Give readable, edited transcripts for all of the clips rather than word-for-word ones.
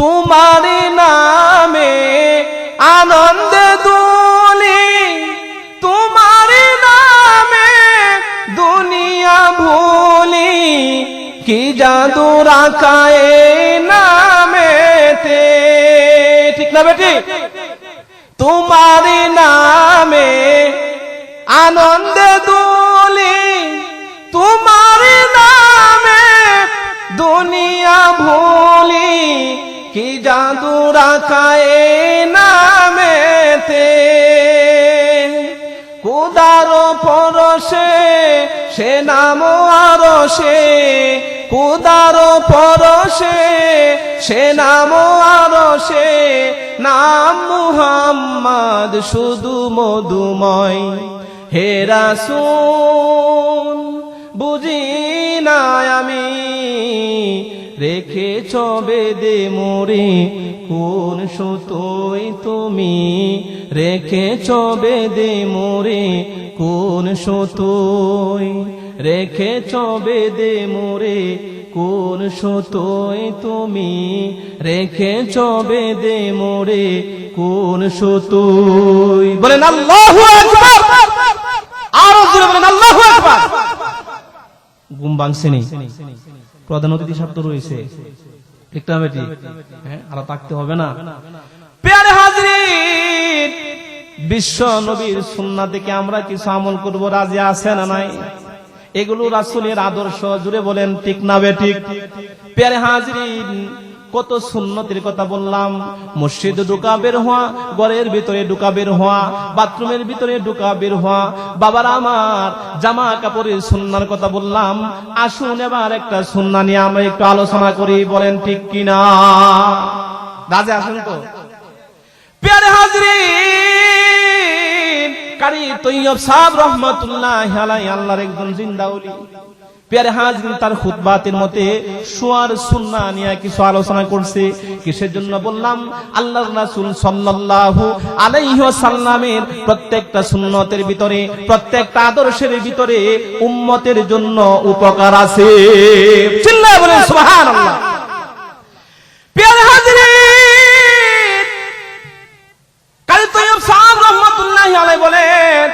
তোমার নামে আনন্দে দুলি, তোমার নামে দুনিয়া ভুলি, কি জাদু রাখা এই নামেতে। ঠিক না বেটি? তোমার নামে আনন্দে দুলি, তোমার নামে দুনিয়া ভুলি, কি জাদু রাখা এই নামেতে। খোদার পরশে সে নাম আরশে, খোদার পরশে সে নাম আরশে, নাম মুহাম্মদ শুধু মধুময়। হে রাসূল বুঝি না আমি, রেখেছ বেদে মোরে কোন সুতোয় তুমি, রেখেছ বেদে মোরে কোন সুতোয়, রেখেছ বেদে মোরে কোন সুতোয় তুমি, রেখেছ বেদে মোরে কোন সুতোয়। বলেন আল্লাহু আকবার, আরো জোরে বলেন আল্লাহু আকবার। ঘুম ভাঙছেনি, প্রধান অতিথি সাহেব তো রয়েছে, ঠিক না বেটি? হ্যাঁ, আর থাকতে হবে না। প্যারে হাজরিন, বিশ্ব নবীর সুন্নাহ থেকে আমরা কিছু আমল করব, রাজি আছে না নাই? এগুলো রাসূলের আদর্শ, জুড়ে বলেন ঠিক না বেঠিক? প্যারে হাজরিন, কত সুন্নতের কথা বললাম। মসজিদে ঢুকা বের হওয়া, ঘরের ভিতরে ঢুকা বের হওয়া, বাথরুমের ভিতরে ঢুকা বের হওয়া, বাবার আমার জামা কাপড়ের সুন্নাহর কথা বললাম। আসুন এবার একটা সুন্নাহ নিয়ে আমরা একটু আলোচনা করি, বলেন ঠিক কিনা? রাজে আসেন তো? প্যারে হাজরিন, কারি তৈয়ব সাহেব রহমাতুল্লাহি আলাইহি আল্লাহর একজন জিন্দা ওলি। প্যারে হাজরিন, তার খুতবাতের মতে শোয়ার সুন্নাহ নিয়ে কিছু আলোচনা করছে। কিসের জন্য বললাম? আল্লাহর রাসূল সাল্লাল্লাহু আলাইহি ওয়াসাল্লামের প্রত্যেকটা সুন্নতের ভিতরে, প্রত্যেকটা আদর্শের ভিতরে উম্মতের জন্য উপকার আছে। চিল্লায়ে বলেন সুবহানাল্লাহ। প্যারে হাজরিন, কারি তৈয়ব সাহেব রহমাতুল্লাহি আলাইহি বলেন,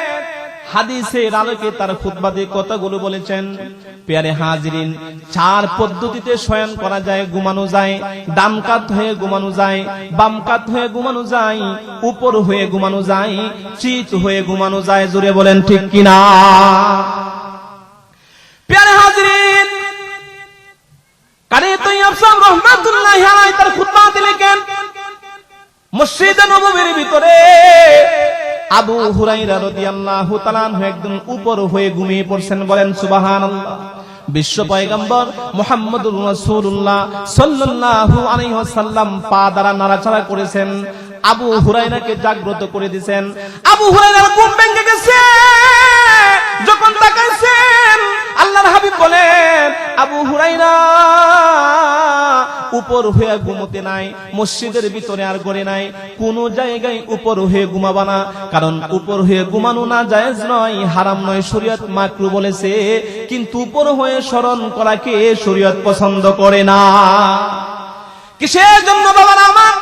হাদিসের আলোকে তার খুতবাতে কথাগুলো বলেছেন। প্যারে হাজরিন, 4 পদ্ধতিতে শয়ন করা যায়, ঘুমানো যায়। ডান কাত হয়ে ঘুমানো যায়, বাম কাত হয়ে ঘুমানো যায়, উপর হয়ে ঘুমানো যায়, চিত হয়ে ঘুমানো যায়। জোরে বলেন ঠিক কিনা? প্যারে হাজরিন, কারি তৈয়ব সাহেব রহমাতুল্লাহি আলাইহি তার খুতবাতে লিখেন, মসজিদে নববীর ভিতরে আবু হুরায়রা রাদিয়াল্লাহু তাআলা আনহু একদম উপর হয়ে ঘুমিয়ে পড়ছেন। বলেন সুবহানাল্লাহ। বিশ্ব পয়গম্বর মুহাম্মদুর রাসূলুল্লাহ সাল্লাল্লাহু আলাইহি ওয়াসাল্লাম পা দ্বারা নাড়াচাড়া করেছেন, আবু হুরায়রাকে জাগ্রত করে দিয়েছেন। আবু হুরায়রার ঘুম ভেঙে গেছে। যখন তাকাইছেন, আল্লাহর হাবিব বলেন, আবু হুরায়রা উপর হয়ে ঘুমোতে নাই, মসজিদের ভিতরে আর ঘরে নাই, কোন জায়গায় উপর হয়ে ঘুমাবা না, কারণ উপর হয়ে ঘুমানো না জায়েজ নয়, হারাম নয়, শরীয়ত মাকরু বলেছে। কিন্তু উপর হয়ে স্মরণ করাকে শরীয়ত পছন্দ করে না। কিসের জন্য বাবারা আমার?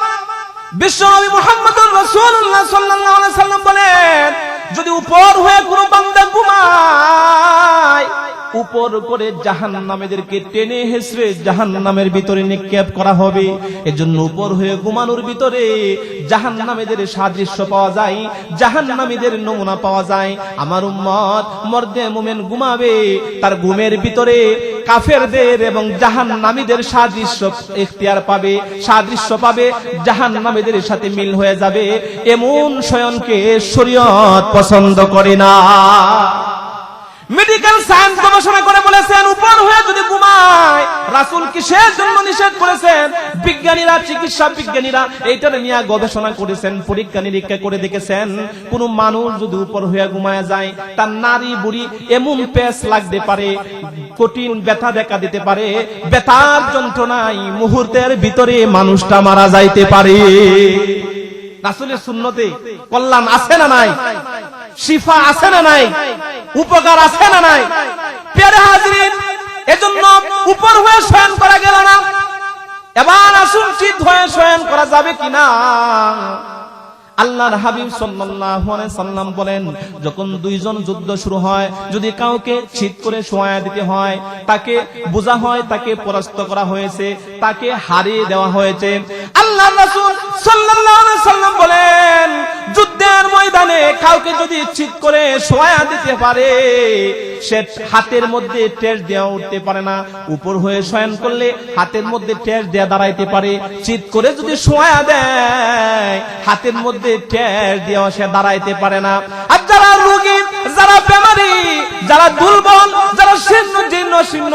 বিশ্বনবী মুহাম্মদুর রাসূলুল্লাহ সাল্লাল্লাহু আলাইহি সাল্লাম বলেন, যদি উপর হয়ে কোনো বান্দা ঘুমায়, উপর করে জাহান্নামীদেরকে টেনে হেসড়ে জাহান্নামের ভিতরে নিক্ষেপ করা হবে। এজন্য উপর হয়ে ঘুমানোর ভিতরে জাহান্নামীদের সাদৃশ্য পাওয়া যায়, জাহান্নামীদের নমুনা পাওয়া যায়। আমার উম্মত মর্দে মুমিন ঘুমাবে, তার ঘুমের ভিতরে কাফেরদের এবং জাহান্নামীদের সাদৃশ্য ইখতিয়ার পাবে, সাদৃশ্য পাবে, জাহান্নামীদের সাথে মিল হয়ে যাবে। এমন শয়নকে শরীয়ত পছন্দ করে না। মেডিকেল সায়েন্স গবেষণা করে বলেছেন, উপর হয়ে যদি ঘুমায়, রাসূল কিসের জন্য নিষেধ করেছেন? বিজ্ঞানীরা, চিকিৎসা বিজ্ঞানীরা এইটার নিয়ে গবেষণা করেছেন, পরীক্ষা নিরীক্ষা করে দেখেছেন, কোন মানুষ যদি উপর হয়ে ঘুমায় যায়, তার নারী বুড়ি এমন পেশ লাগতে পারে, কঠিন ব্যথা দেখা দিতে পারে, ব্যথার যন্ত্রণায় মুহূর্তের ভিতরে মানুষটা মারা যাইতে পারে। রাসূলের সুন্নতে কল্যাণ আছে না নাই? শিফা আছে না নাই? উপকার আছে না নাই? প্যারে হাজরিন, এজন্য উপর হয়ে শয়ন করা গেল না। এবার আসুন চিত হয়ে করা যাবে কিনা? আল্লাহর হাবিব সাল্লাল্লাহু আলাইহি সাল্লাম বলেন, যখন দুইজন যুদ্ধ শুরু হয়, যদি কাউকে চিৎ করে শোয়া দিতে হয়, তাকে বোঝা হয় তাকে পরাস্ত করা হয়েছে, তাকে হারিয়ে দেওয়া হয়েছে, আল্লাহর রাসূল সাল্লাল্লাহু আলাইহি সাল্লাম বলেন, যুদ্ধের ময়দানে কাউকে যদি চিৎ করে শোয়া দিতে পারে, সে হাতের মধ্যে টের দেওয়া উঠতে পারে না, উপর হয়ে শয়ন করলে হাতের মধ্যে টের দেয়া দাঁড়াইতে পারে, চিৎ করে যদি শোয়া দেয় হাতের মধ্যে টের দেওয়া সে দাঁড়াইতে পারে না। আর যারা রোগী, যারা বেমারি, যারা দুর্বল, যারা জীর্ণ শীর্ণ,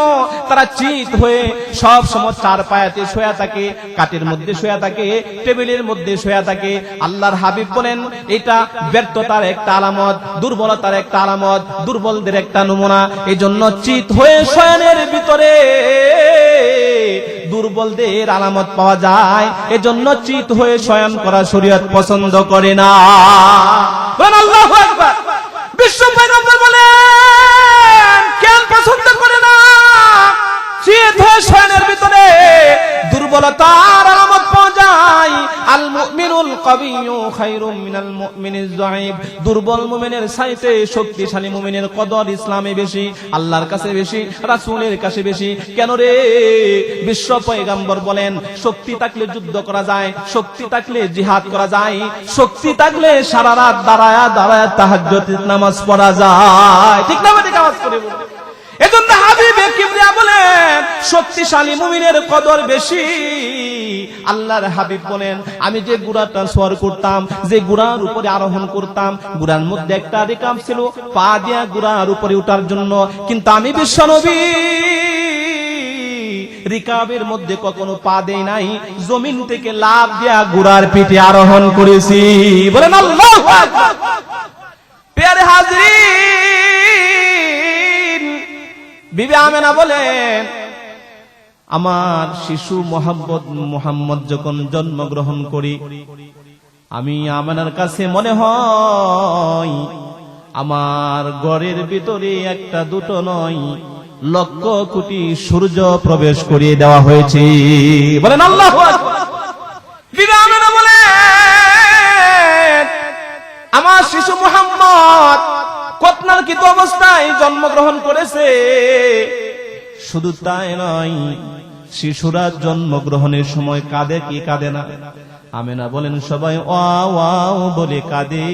তারা চিৎ হয়ে সব সময় চার পায়াতে শোয়া থাকে, কাঠের মধ্যে শোয়া থাকে, টেবিলের মধ্যে শোয়া থাকে। আল্লাহর হাবিব বলেন, এটা ব্যর্থতার একটা আলামত, দুর্বলতার একটা আলামত, দুর্বলদের একটা নমুনা। এই জন্য চিৎ হয়ে শয়নের ভিতরে দুর্বলদের আলামত পাওয়া যায়। এজন্য চিৎ হয়ে শয়ন করা শরীয়ত পছন্দ করে না। আল্লাহু আকবার। বিশ্ব পয়গম্বর বলেন, কেন পছন্দ করে না? চিৎ হয়ে শয়নের ভিতরে দুর্বলতার আলামত পাওয়া যায়। আল মুমিনুল কাবিয়্যু খায়রুম মিনাল মুমিনিজ যায়ীফ। দুর্বল মুমিনের চাইতে শক্তিশালী মুমিনের কদর ইসলামে বেশি, আল্লাহর কাছে বেশি, রাসূলের কাছে বেশি। কেন রে? বিশ্ব পয়গম্বর বলেন, শক্তি থাকলে যুদ্ধ করা যায়, শক্তি থাকলে জিহাদ করা যায়, শক্তি থাকলে সারা রাত দাঁড়ায়া দাঁড়ায়া তাহাজ্জুদের নামাজ পড়া যায়। ঠিক না? ঠিক আওয়াজ করে বলুন। এজন্য হাবিবে কিবরিয়া বলেন, শক্তিশালী মুমিনের কদর বেশি। আল্লাহর হাবিব বলেন, আমি যে ঘোড়াটা সওয়ার করতাম, যে ঘোড়ার উপরে আরোহণ করতাম, ঘোড়ার মধ্যে একটা রিকাব ছিল পা দিয়া ঘোড়ার উপরে ওঠার জন্য, কিন্তু আমি বিশ্বনবী রিকাবের মধ্যে কখনো পা দেই নাই, জমিন থেকে লাফ দিয়া ঘোড়ার পিঠে আরোহণ করেছি। বলেন আল্লাহু আকবার। প্রিয় হাজরিন, বিবি আমেনা বলেন, আমার শিশু মুহাম্মদ যখন জন্মগ্রহণ করি, আমি আমেনার কাছে মনে হয় আমার ঘরের ভিতরে একটা দুটো নয়, লক্ষ কোটি সূর্য প্রবেশ করিয়ে দেওয়া হয়েছে। বলেন আল্লাহু আকবার। বিবি আমেনা বলেন, আমার শিশু মুহাম্মদ কতনারকিত অবস্থায় জন্মগ্রহণ করেছে। শুধু তাই নয়, শিশুরা জন্মগ্রহণের সময় কাঁদে কি কাঁদে না? আমেনা বলেন, সবাই ওয়াও ওয়াও বলে কাঁদে।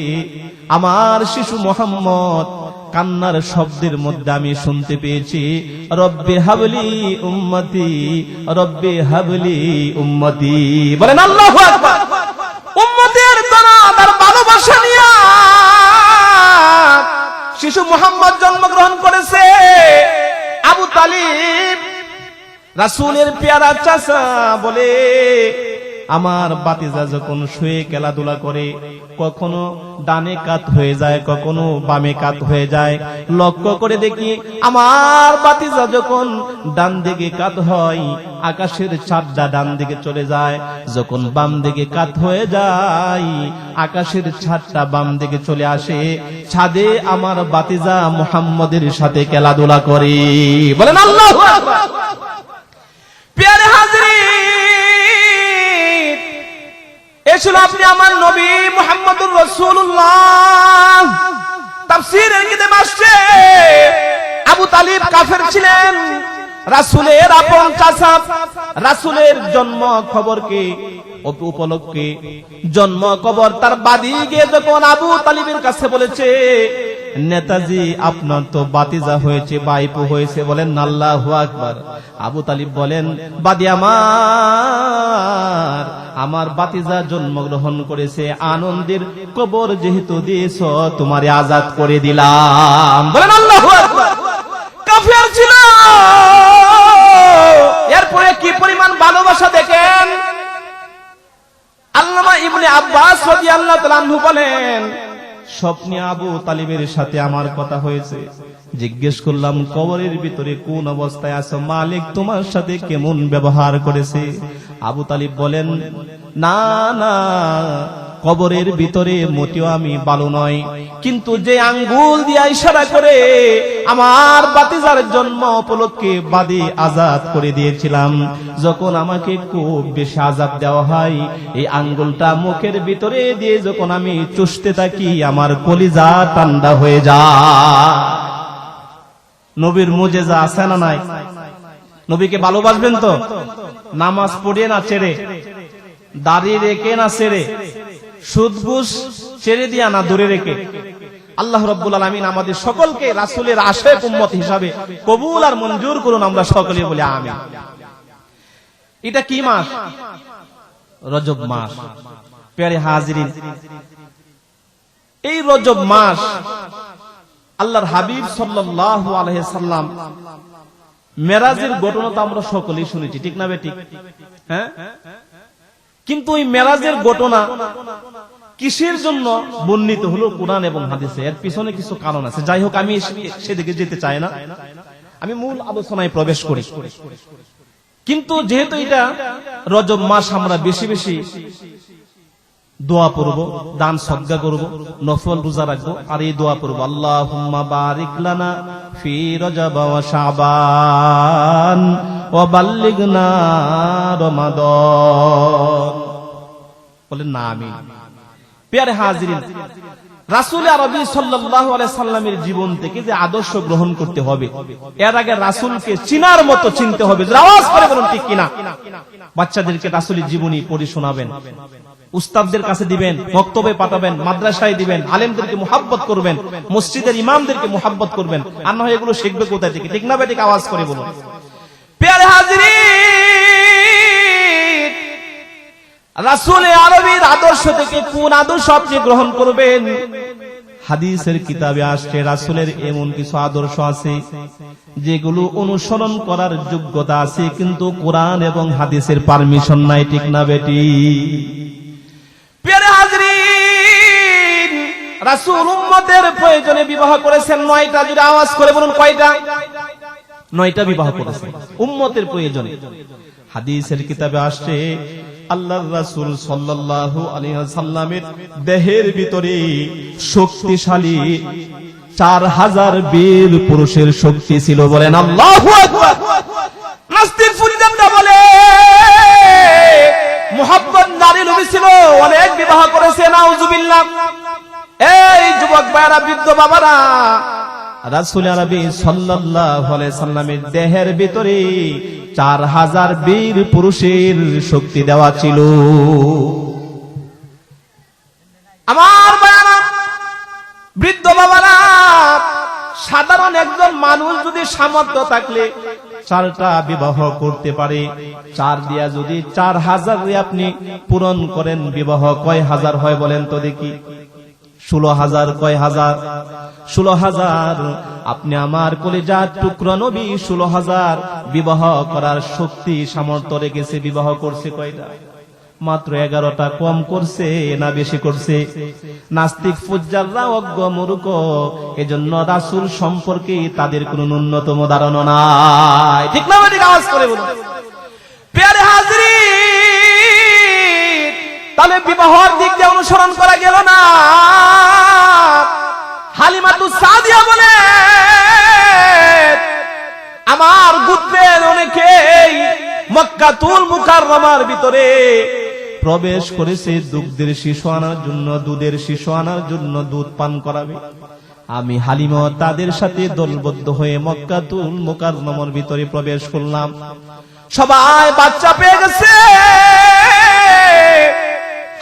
আমার শিশু মুহাম্মদ কান্নার শব্দের মধ্যে আমি শুনতে পেয়েছি, রব্বি হাবলি উম্মতি, রব্বি হাবলি উম্মতি। বলেন আল্লাহু আকবার। উম্মতের দরদ আর ভালোবাসা নিয়ে শিশু মুহাম্মদ জন্মগ্রহণ করেছে। আবু তালিব রাসূলের পেয়ারা চাচা বলে, আমার বাতিজা যখন শুয়ে খেলাধুলা করে, কখনো ডানে কাত হয়ে যায়, কখনো বামে কাত হয়ে যায়, লক্ষ্য করে দেখি আমার বাতিজা যখন ডান দিকে কাত হয়, আকাশের চাঁদটা ডান দিকে চলে যায়, যখন বাম দিকে কাত হয়ে যায়, আকাশের ছাদটা বাম দিকে চলে আসে, ছাদে আমার বাতিজা মুহাম্মদের সাথে খেলাধুলা করে। বলেন আল্লাহু আকবার। প্রিয় হাজরিন, এসল আপনি আমার নবী মুহাম্মদুর রাসূলুল্লাহ। তাফসীরের কিতাবে আসছে, আবু তালিব কাফের ছিলেন, রাসূলের আপন চাচা। রাসূলের জন্ম খবরকে উপলক্ষে জন্ম খবর তার বাদী গিয়ে যখন আবু তালিবের কাছে বলেছে, নেতাজি আপনার তো বাতিজা হয়েছে, বাইপু হয়েছে। বলেন আল্লাহু আকবার। আবু তালিব বলেন, বাদী আমার বাতিজা জন্মগ্রহণ করেছে, আনন্দের কবর যেহেতু দিয়েছ, তোমারে আজাদ করে দিলাম। বলেন আল্লাহু আকবার। কাফের ছিল, এরপরে কি পরিমাণ ভালোবাসা দেখেন। আল্লামা ইবনে আব্বাস রাদিয়াল্লাহু তাআলা আনহু বলেন, স্বপ্নে আবু তালিবের সাথে আমার কথা হয়েছে, জিজ্ঞেস করলাম কবরের ভিতরে কোন অবস্থায় আছো, মালিক তোমার সাথে কেমন ব্যবহার করেছে। আবু তালিব বলেন, না না, কবরের ভিতরে মোটেও আমি ভালো নয়, কিন্তু যে আঙ্গুল দিয়ে ইশারা করে আমার বাতিজার জন্ম উপলক্ষে বাদী আজাদ করে দিয়েছিলাম, যখন আমাকে খুব বেশি আজাদ দেওয়া হয়, এই আঙ্গুলটা মুখের ভিতরে দিয়ে যখন আমি চুষতে থাকি, আমার কলিজা ঠান্ডা হয়ে যায়। নবীর মুজেজা আছে না নাই? নবীকে ভালোবাসবেন তো? নামাজ পড়ে না ছেড়ে, দাড়ি রেখে না ছেড়ে, সুদ ঘুষ ছেড়ে দিয়া না দূরে রেখে, আল্লাহ রাব্বুল আলামিন আমাদের সকলকে রাসূলের আশিক উম্মত হিসাবে কবুল আর মঞ্জুর করুন, আমরা সকলে বলি আমিন। এটা কি মাস? রজব মাস। প্যারে হাজিরিন, এই রজব মাস আল্লাহর হাবিব সাল্লাল্লাহু আলাইহি সাল্লাম মেরাজের ঘটনা তো আমরা সকলেই শুনেছি, ঠিক না বেঠিক? হ্যাঁ, কিন্তু ওই মেরাজের ঘটনা কিসের জন্য বর্ণিত হলো কোরআন এবং হাদিসে? এর পিছনে কিছু কারণ আছে। যাই হোক, আমি সেদিকে যেতে চাই না, আমি মূল আলোচনায় প্রবেশ করি। কিন্তু যেহেতু এটা রজব মাস, আমরা বেশি বেশি দোয়া পড়ব, দান সদকা করব, নফল রোজা রাখবো, আর এই দোয়া পড়ব, আল্লাহুম্মা বারিক লানা ফি রজব ওয়া শাবান ওয়া বাল্লিগনা রমাদান। বলেন না আমিন। প্রিয় হাজিরিন, রাসূল আরবি সাল্লাল্লাহু আলাইহি সাল্লামের জীবন থেকে যে আদর্শ গ্রহণ করতে হবে, এর আগে রাসূলকে চিনার মতো চিনতে হবে। আওয়াজ করে বলুন ঠিক কিনা? বাচ্চাদেরকে রাসূলের জীবনী পড়ে শোনাবেন, উস্তাদদের কাছে দিবেন, মক্তবে পাঠাবেন, মাদ্রাসায় দিবেন, আলেমদেরকে মুহাব্বত করবেন, মসজিদের ইমামদেরকে মুহাব্বত করবেন। আর না হয় এগুলো শিখবে কোথা থেকে? ঠিক না বেঠিক? আওয়াজ করে বলুন। প্রিয় হাজিরিন, রাসূল আরবীর আদর্শ থেকে কোন আদর্শ আপনি গ্রহণ করবেন? হাদিসের কিতাবে আসছে রাসূলের এমন কিছু আদর্শ আছে যেগুলো অনুসরণ করার যোগ্যতা আছে, কিন্তু কোরআন এবং হাদিসের পারমিশন নাই, ঠিক না বেটি? প্রিয় হাজিরিন, রাসূল উম্মতের প্রয়োজনে বিবাহ করেছেন 9টা। যদি আওয়াজ করে বলুন কয়টা? 9টা বিবাহ করেছেন উম্মতের প্রয়োজনে। হাদিসের কিতাবে আসছে আল্লাহর রাসূল সাল্লাল্লাহু আলাইহি ওয়াসাল্লামের দেহের ভিতরে শক্তিশালী 4000 বীর পুরুষের শক্তি ছিল। বলেন আল্লাহু আকবার। নাস্তিক ফুরিদানরা বলে মুহাব্বত নারী নবী ছিল, অনেক বিবাহ করেছে, নাউজুবিল্লাহ। এই যুবক ভাইরা, বৃদ্ধ বাবারা, রাসূল আরবি সাল্লাল্লাহু আলাইহি সাল্লামের দেহের ভিতরে 4000 বীর পুরুষের শক্তি দেওয়া ছিল। আমার বাবারা, বৃদ্ধ বাবারা, সাধারণ একজন মানুষ যদি সামর্থ্য থাকলে 4টা বিবাহ করতে পারে। 4 দিয়া যদি 4000 আপনি পূরণ করেন, বিবাহ কয় হাজার হয় বলেন তো দেখি? 16,000। কয় হাজার? 16,000। আপনি আমার কলিজার টুকরা নবী 16,000 বিবাহ করার শক্তি সামর্থ্য রেখেছে। বিবাহ করছে কয়টা? মাত্র 11টা। কম করছে না বেশি করছে? নাস্তিক ফুজ্জাররা অজ্ঞ মূর্খ, এজন্য রাসূল সম্পর্কে তাদের কোনো ন্যূনতম ধারণা নাই, ঠিক না? আওয়াজ করে বলুন। প্রিয় হাজিরিন, তাহলে বিবাহের দিক দিয়ে অনুসরণ করা গেল না। হালিমাতুস সাদিয়া বলে আমার গোত্রের অনেকেই মক্কাতুল মুকাররমার ভিতরে প্রবেশ করেছে দুগ্ধের শিশু আনার জন্য, দুধের শিশু আনার জন্য, দুধ পান করাবে। আমি হালিমা তাদের সাথে দলবদ্ধ হয়ে মক্কাতুল মুকাররমার ভিতরে প্রবেশ করলাম। সবাই বাচ্চা পেয়ে গেছে।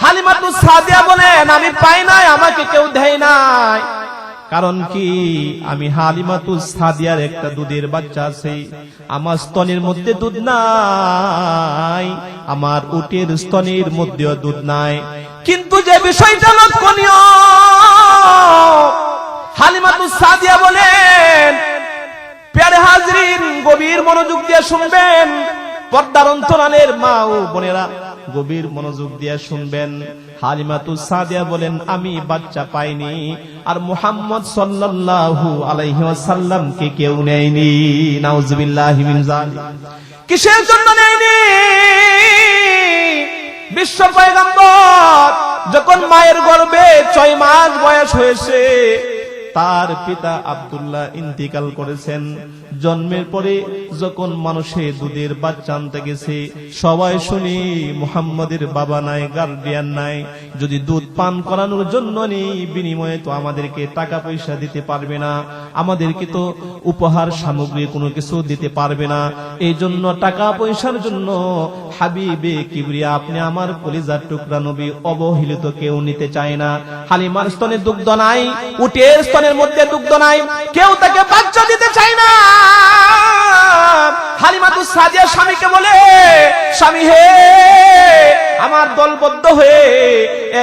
হালিমাতুস সাদিয়া বলেন আমি পাই নাই, আমাকে কেউ দেয় নাই। কারণ কি? আমি হালিমাতুস সাদিয়ার একটা দুধের বাচ্চা আছে, আমার স্তনের মধ্যে দুধ নাই, আমার উটের স্তনের মধ্যেও দুধ নাই। কিন্তু যে বিষয়টা লক্ষণীয়, হালিমাতুস সাদিয়া বলেন, প্রিয় হাজিরিন, গভীর মনোযোগ দিয়ে শুনবেন, পর্দার অন্তরালের মা ও বোনেরা গভীর মনোযোগ দিয়ে শুনবেন। হালিমাতুস সাদিয়া বলেন আমি বাচ্চা পাইনি, আর মুহাম্মদ সাল্লাল্লাহু আলাইহি ওয়াসাল্লামকে কেউ নেয়নি। নাউজুবিল্লাহি মিন যালিক। কিসের জন্য নেয়নি? বিশ্ব পয়গম্বর যখন মায়ের গর্ভে 6 মাস বয়স হয়েছে, তার পিতা আব্দুল্লাহ ইন্তিকাল করেছেন। জন্মের পরে যখন মানুষে দুধের বাচ্চা আনতে গেছে, সবাই শুনি মুহাম্মদের বাবা নাই, গার্ডিয়ান নাই, যদি দুধ পান করানোর জন্য নেই, বিনিময়ে তো আমাদেরকে টাকা পয়সা দিতে পারবে না, আমাদেরকে তো উপহার সামগ্রী কোনো কিছু দিতে পারবে না, এই জন্য টাকা পয়সার জন্য হাবিবে কিবরিয়া আপনি আমার কলিজার টুকরা নবী অবহেলিত কেউ নিতে চায় না। হালিমার স্তনে দুগ্ধ নাই, উটের স্তনের মধ্যে দুগ্ধ নাই, কেউ তাকে বাচ্চা দিতে চায় না। হালিমাতুস সাদিয়া স্বামীকে বলে, স্বামী হে, আমার দলবদ্ধ হয়ে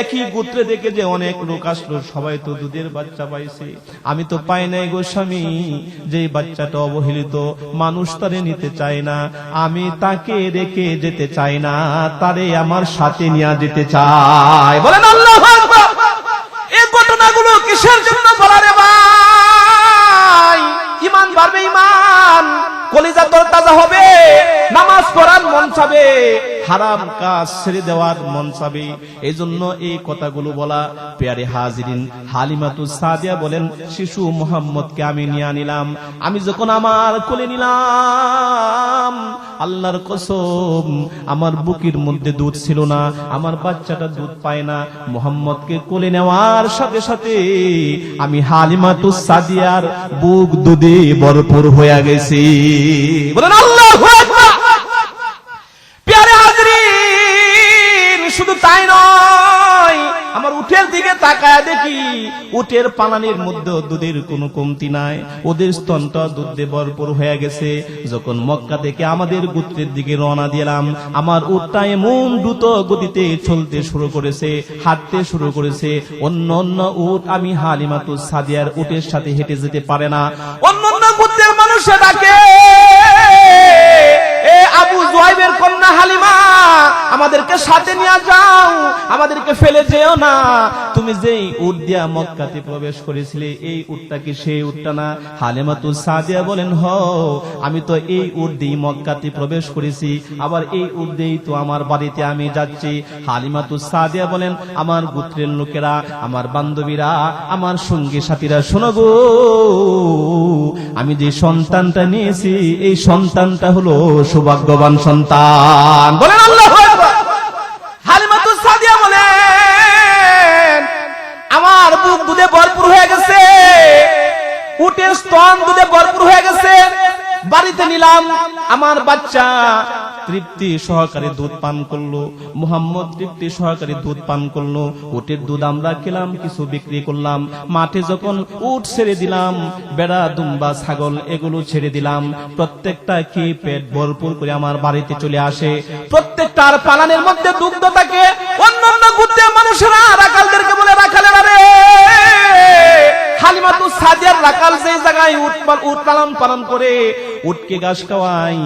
একই গোত্রে দেখে যে অনেক লোক আসলো, সবাই তো দুধের বাচ্চা পাইছে, আমি তো পাই নাই গো স্বামী, যে বাচ্চাটা অবহেলিত, মানুষ তারে নিতে চায় না, আমি তাকে রেখে যেতে চাই না, তারে আমার সাথে নিয়ে যেতে চাই। বলেন আল্লাহু আকবার। এই ঘটনাগুলো কিসের জন্য বলা রে ভাই? ঈমান বাড়বে, ঈমান, কলিজা তরতাজা হবে, নামাজ পড়ার মন চাবে, হারাম কাজ ছেড়ে দেওয়ার মন চাবে, এই জন্য এই কথাগুলো বলা। প্রিয় হাজিরিন, হালিমাতুস সাদিয়া বলেন, শিশু মুহাম্মদকে আমি নিয়ে নিলাম, আমি যখন আমার কোলে নিলাম, আল্লাহর কসম আমার বুকের মধ্যে দুধ ছিল না, আমার বাচ্চাটা দুধ পায় না, মুহাম্মদকে কোলে নেওয়ার সাথে সাথে আমি হালিমাতুস সাদিয়ার বুক দুধে ভরপুর হয়ে গেছে। বলেন আল্লাহু আকবার। প্রিয় হাজিরিন, শুধু তাই নয়, আমার উটের দিকে তাকায় দেখি উটের পালানির মধ্যে দুধের কোনো কমতি নাই, ওদের স্তনটা দুধে ভরপুর হয়ে গেছে। যখন মক্কা থেকে আমাদের গোত্রের দিকে রওনা দিলাম, আমার উটটা এমন দ্রুত গতিতে চলতে শুরু করেছে, হাঁটতে শুরু করেছে, অন্য অন্য উট আমি হালিমাতুস সাদিয়ার উটের সাথে হেঁটে যেতে পারে না। অন্য অন্য গোত্রের মানুষে ডাকে, এ আবু যুয়াইবের কন্যা হালিমা, আমাদেরকে সাথে নিয়ে যাও, আমাদেরকে ফেলে যেও না, তুমি যেই উট দিয়া মক্কাতে প্রবেশ করেছিলে, এই উটটা কি সেই উটটা না? হালিমাতুস সাদিয়া বলেন, হ, আমি তো এই উট দিয়ে মক্কাতে প্রবেশ করেছি, আবার এই উট দিয়েই তো আমার বাড়িতে আমি যাচ্ছি। হালিমাতুস সাদিয়া বলেন, আমার গোত্রের লোকেরা, আমার বান্ধবীরা, আমার সঙ্গী সাথীরা, শোনো গো, আমি যে সন্তানটা নিয়েছি, এই সন্তানটা হলো সৌভাগ্যবান সন্তান। বলেন আল্লাহু আকবার। হালিমাতুস সাদিয়া বলেন, আমার বুক দুধে ভরপুর হয়ে গেছে, উটের স্তন দুধে ভরপুর হয়ে গেছে, বাড়িতে নিলাম, আমার বাচ্চা তৃপ্তি সহকারে দুধ পান করলো, মুহাম্মদ তৃপ্তি সহকারে দুধ পান করলো, উটের দুধ আমরা খেলাম, কিছু বিক্রি করলাম, মাঠে যখন উট ছেড়ে দিলাম, বেড়া, দুম্বা, ছাগল এগুলো ছেড়ে দিলাম, প্রত্যেকটা কি পেট ভরপুর করে আমার বাড়িতে চলে আসে, প্রত্যেকটার পালানের মধ্যে দুগ্ধ থাকে। অন্যান্য গোত্রের মানুষেরা রাখালদেরকে বলে, রাখালেরা রে, হালিমাতুস সাদিয়ার রাখাল যে জায়গায় উট পালন করে, উটকে ঘাস খাওয়াই,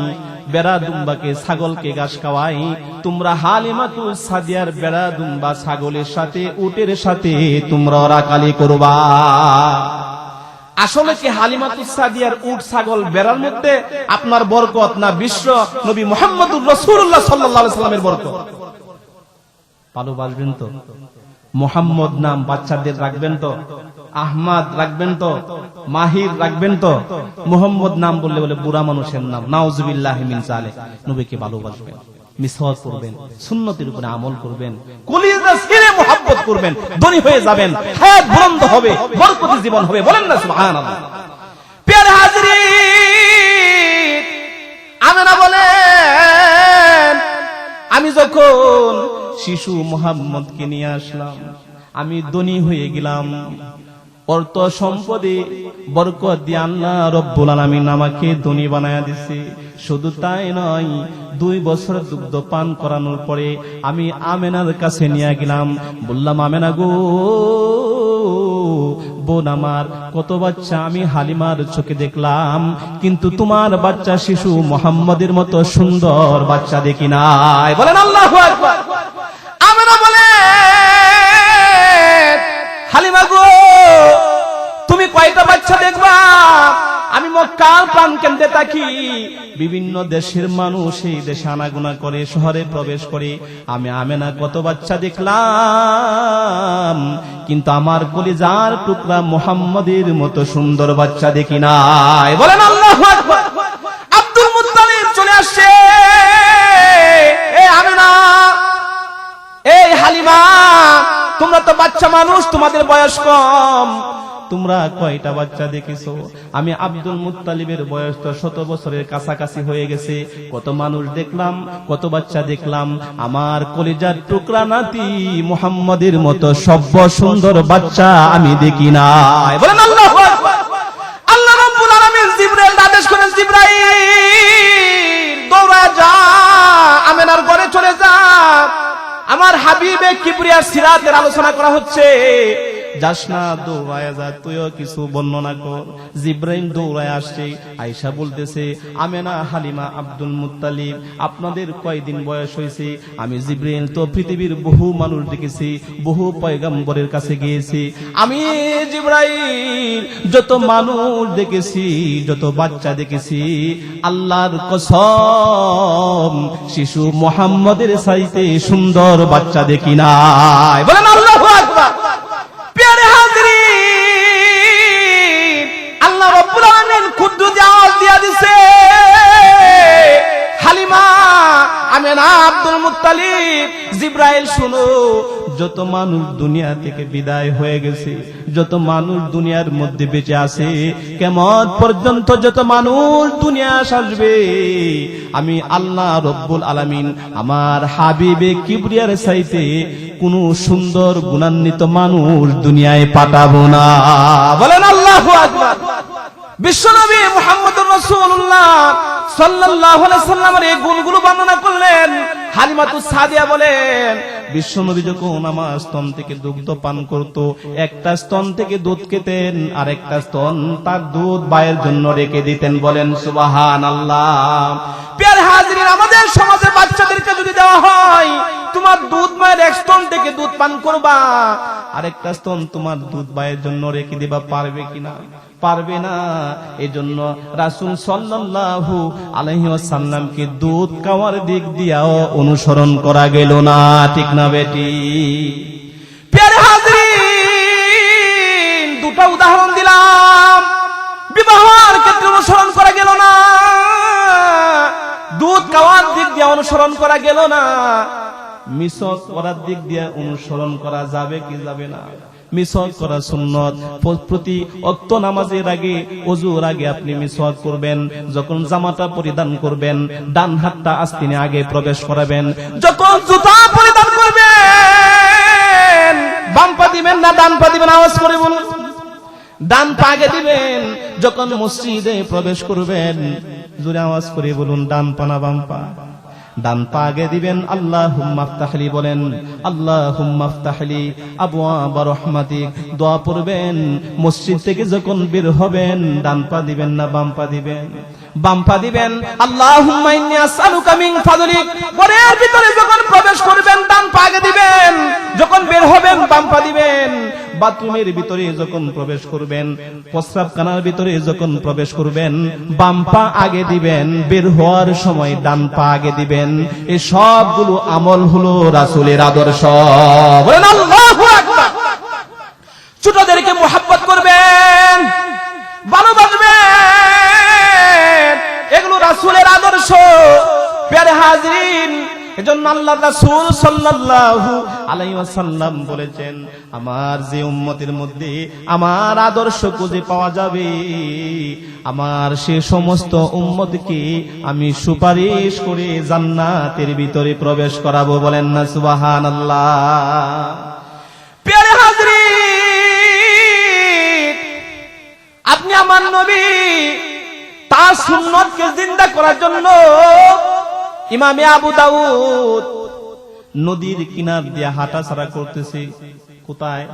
বেড়া দুম্বাকে, ছাগলকে ঘাস খাওয়াই, তোমরা হালিমাতুস সাদিয়ার বেড়া দুম্বা ছাগলের সাথে উটের সাথে তোমরা রাখালি করবা। আসলে কি হালিমাতুস সাদিয়ার উট ছাগল বেড়ার মধ্যে আপনার বরকত, না বিশ্ব নবী মুহাম্মদুর রাসূলুল্লাহ সাল্লাল্লাহু আলাইহি ওয়াসাল্লামের বরকত? ভালোবাসবেন তো? মুহাম্মদ নাম বাচ্চাদের রাখবেন তো? আহমদ রাখবেন তো? মাহির রাখবেন তো? মুহাম্মদ নাম বললে বলে বুড়া মানুষের নাম, নাউজুবিল্লাহি মিন যালিক। নবীকে ভালোবাসবেন, মিসওয়াক করবেন, সুন্নতের উপরে আমল করবেন, কলিজা ছিঁড়ে মুহাব্বত করবেন, ধনী হয়ে যাবেন, হায়াত বুলন্দ হবে, বরকতি জীবন হবে। বলেন না সুবহানাল্লাহ। প্রিয় হাজিরিন, আমেনা বলেন, আমি যখন শিশু মুহাম্মদকে নিয়ে আসলাম, আমি ধনী হয়ে গেলাম, অর্থ সম্পদে বরকত দিয়ে আল্লাহ রব্বুল আলামিন আমাকে ধনী বানায়া দিয়েছে। শুধু তাই নয়, 2 বছর দুগ্ধ পান করানোর পরে আমি আমেনার কাছে নিয়ে গেলাম, বললাম, আমেনা গো, বোন আমার, কত বাচ্চা আমি হালিমার চোখে দেখলাম, কিন্তু তোমার বাচ্চা শিশু মুহাম্মদের মতো সুন্দর বাচ্চা দেখি নাই। বলেন আল্লাহু আকবার। আমেনা বলে, হালিমা গো, তুমি কয়টা বাচ্চা দেখবা? আমি মক্কার প্রাণ কেন্দ্রে থাকি, বিভিন্ন দেশের মানুষ এই দেশে আনাগোনা করে, শহরে প্রবেশ করে। আমি আমেনা কত বাচ্চা দেখলাম, কিন্তু আমার কলিজার টুকরা মুহাম্মদের মতো সুন্দর বাচ্চা দেখি নাই। বলেন আল্লাহু আকবার। আব্দুল মুত্তালিব চলে আসছে। এই আমেনা, এই হালিমা, তোমরা তো বাচ্চা মানুষ, তোমাদের বয়স কম, তোমরা কয়টা বাচ্চা দেখেছো? আমি আব্দুল মুত্তালিবের বয়স তো 100 বছরের কাছাকাছি হয়ে গেছে। কত মানুষ দেখলাম, কত বাচ্চা দেখলাম, আমার কলিজার টুকরা নাতি মুহাম্মদের মতো সভ্য সুন্দর বাচ্চা আমি দেখি নাই। বলেন আল্লাহু আকবার। আল্লাহ রাব্বুল আলামিন জিবরাইল আদেশ করেন, জিবরাইল দৌড়া যা, আমেনার ঘরে চলে যা, আমার হাবিবে কিবরিয়ার সিরাতের আলোচনা করা হচ্ছে, যাস না, দৌড়ায় যা, তুইও কিছু বর্ণনা কর। জিবরাইল দৌড়ায় আসছে, আয়েশা বলতেছে, আমেনা, হালিমা, আব্দুল মুত্তালিব, আপনাদের কয়দিন বয়স হয়েছে? আমি জিবরাইল তো পৃথিবীর বহু মানুষ দেখেছি, বহু পয়গম্বরের কাছে গিয়েছি, আমি জিবরাইল যত মানুষ দেখেছি, যত বাচ্চা দেখেছি, আল্লাহর কসম শিশু মুহাম্মদের চাইতে সুন্দর বাচ্চা দেখি নাই। বলেন আল্লাহু আকবার। প্রিয় হাজরিন, আল্লাহ রাব্বুল আলামিন কুদ্দুস আওয়াজ দিয়া দিছে, হালিমা, আমেনা, আব্দুল মুত্তালিব, জিবরাইল শুনো, যত মানুষ দুনিয়া থেকে বিদায় হয়ে গেছে, যত মানুষ দুনিয়ার মধ্যে বেঁচে আছে, কিয়ামত পর্যন্ত যত মানুষ দুনিয়া আসবে, আমি আল্লাহ রাব্বুল আলামিন আমার হাবিবে কিবরিয়ার চাইতে কোন সুন্দর গুণান্বিত মানুষ দুনিয়ায় পাঠাবো না। বলেন আল্লাহু আকবার। বিশ্বনবী মুহাম্মদুর রাসূলুল্লাহ সাল্লাল্লাহু আলাইহি সাল্লামের এই গুণগুলো বর্ণনা করলেন। হালিমাতুস সাদিয়া বলেন, বিশ্বনবী যখন আমার স্তন থেকে দুগ্ধ পান করত, একটা স্তন থেকে দুধ খেতেন, আর একটা স্তন তার দুধ বায়ের জন্য রেখে দিতেন। বলেন সুবহানাল্লাহ। প্রিয় হাজরিন, আমাদের সমাজে বাচ্চাদেরকে যদি দেওয়া হয়, তোমার দুধ মায়ের এক স্তন থেকে দুধ পান করবা, আরেকটা স্তন তোমার দুধ বায়ের জন্য রেখে দিবা, পারবে কিনা? পারবে না। এজন্য রাসূল সাল্লাল্লাহু আলাইহি ওয়াসাল্লামকে দুধ খাওয়ার দিক দিয়েও অনুসরণ করা গেল না, ঠিক না বেটি? প্রিয় হাজরিন, দুটো উদাহরণ দিলাম। বিবাহের ক্ষেত্রে অনুসরণ করা গেল না, দুধ খাওয়ার দিক দিয়ে অনুসরণ করা গেল না, মিসওয়াক করার দিক দিয়ে অনুসরণ করা যাবে কি যাবে না? মিসওয়াক করা সুন্নত। প্রতি ওয়াক্ত নামাজের আগে, ওযুর আগে আপনি মিসওয়াক করবেন। যখন জামাটা পরিধান করবেন, ডান হাতটা আস্তিনে আগে প্রবেশ করাবেন। যখন জুতা পরিধান করবেন, বাম পা দিবেন না ডান পা দিবেন? আওয়াজ করে বলুন। ডান পা আগে দিবেন। যখন মসজিদে প্রবেশ করবেন, জোরে আওয়াজ করে বলুন, ডান পা না বাম পা? ডান পা আগে দিবেন। আল্লাহুম্মা আফতাহলি বলেন, আল্লাহুম্মা আফতাহলি আবওয়াব রাহমাতিক দোয়া পড়বেন। মসজিদ থেকে যখন বের হবেন, ডান পা দিবেন না বাম পা দিবেন? বাম পা দিবেন। আল্লাহুম্মা ইন্নী আসআলুকা মিন ফাদলিক, ঘরের ভিতরে যখন প্রবেশ করবেন ডান পা আগে দিবেন, যখন বের হবেন বাম পা দিবেন। বাথরুমের ভিতরে যখন প্রবেশ করবেন, প্রস্রাবখানার ভিতরে যখন প্রবেশ করবেন, বাম পা আগে দিবেন, বের হওয়ার সময় ডান পা আগে দিবেন। এই সবগুলো আমল হলো রাসূলের আদর্শ। বলেন আল্লাহু আকবার। ছোটদেরকে মুহাব্বত করবেন, ভালোবাসবেন, এগুলো রাসূলের আদর্শ। প্রিয় হাজরিন, এজন্য আল্লাহর রাসূল সাল্লাল্লাহু আলাইহি ওয়াসাল্লাম বলেছেন, আমার যে উম্মতের মধ্যে আমার আদর্শ খুঁজে পাওয়া যাবে, আমার সে সমস্ত উম্মতকে আমি সুপারিশ করে জান্নাতের ভিতরে প্রবেশ করাবো। বলেন না সুবহানাল্লাহ। প্রিয় হাজরিন, আপনি আমার নবী, তার সুন্নতকে জিন্দা করার জন্য ইমামে আবু দাউদ নদীর কিনার দিয়ে হাঁটাছাড়া করতেছে। কোথায়?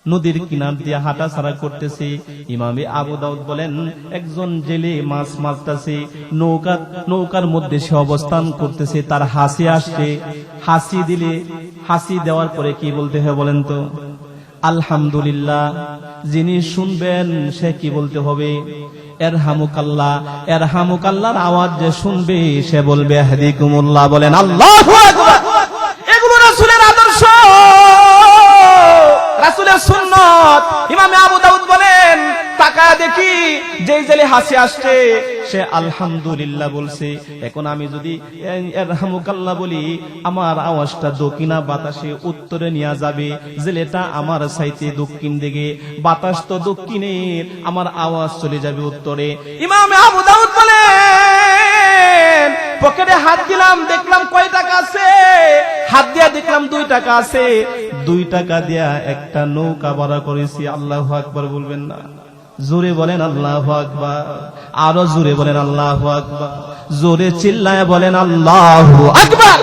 নদীর কিনার দিয়ে হাঁটাছাড়া করতেছে। ইমামে আবু দাউদ বলেন, একজন জেলে মাছ মারতেছে, নৌকার মধ্যে সে অবস্থান করতেছে, তার হাসি আসছে। হাসি দিলে, হাসি দেওয়ার পরে কি বলতে হয় বলেন তো? আলহামদুলিল্লাহ। যিনি শুনবেন সে কি বলতে হবে? এরহামুকাল্লাহ, এরহামুকাল্লাহর আওয়াজ যে শুনবে সে বলবে ইয়াহদিকুমুল্লাহ। বলেন আল্লাহু আকবার। এগুলো রাসূলের আদর্শ, রাসূলের সুন্নাত। ইমাম আবু দাউদ বলেন, তাকায় দেখি যেই জেলে হাসি আসছে সে আলহামদুলিল্লাহ বলছে। এখন আমি যদি ইরহামুকাল্লাহ বলি, আমার আওয়াজটা দক্ষিণা বাতাসে উত্তরে নিয়ে যাবে। জেলেটা আমার সাইতে দক্ষিণ দিকে, বাতাস তো দক্ষিণের, আমার আওয়াজ চলে যাবে উত্তরে। ইমাম আবু দাউদ বলেন, পকেটে হাত দিলাম, দেখলাম কয় টাকা আছে, হাত দিয়া দেখলাম 2 টাকা আছে। 2 টাকা দিয়া একটা নৌকা ভাড়া করেছি। আল্লাহু আকবার বলবেন না? জোরে বলেন আল্লাহু আকবার। আরো জোরে বলেন আল্লাহু আকবার। জোরে চিল্লায় বলেন আল্লাহু আকবার।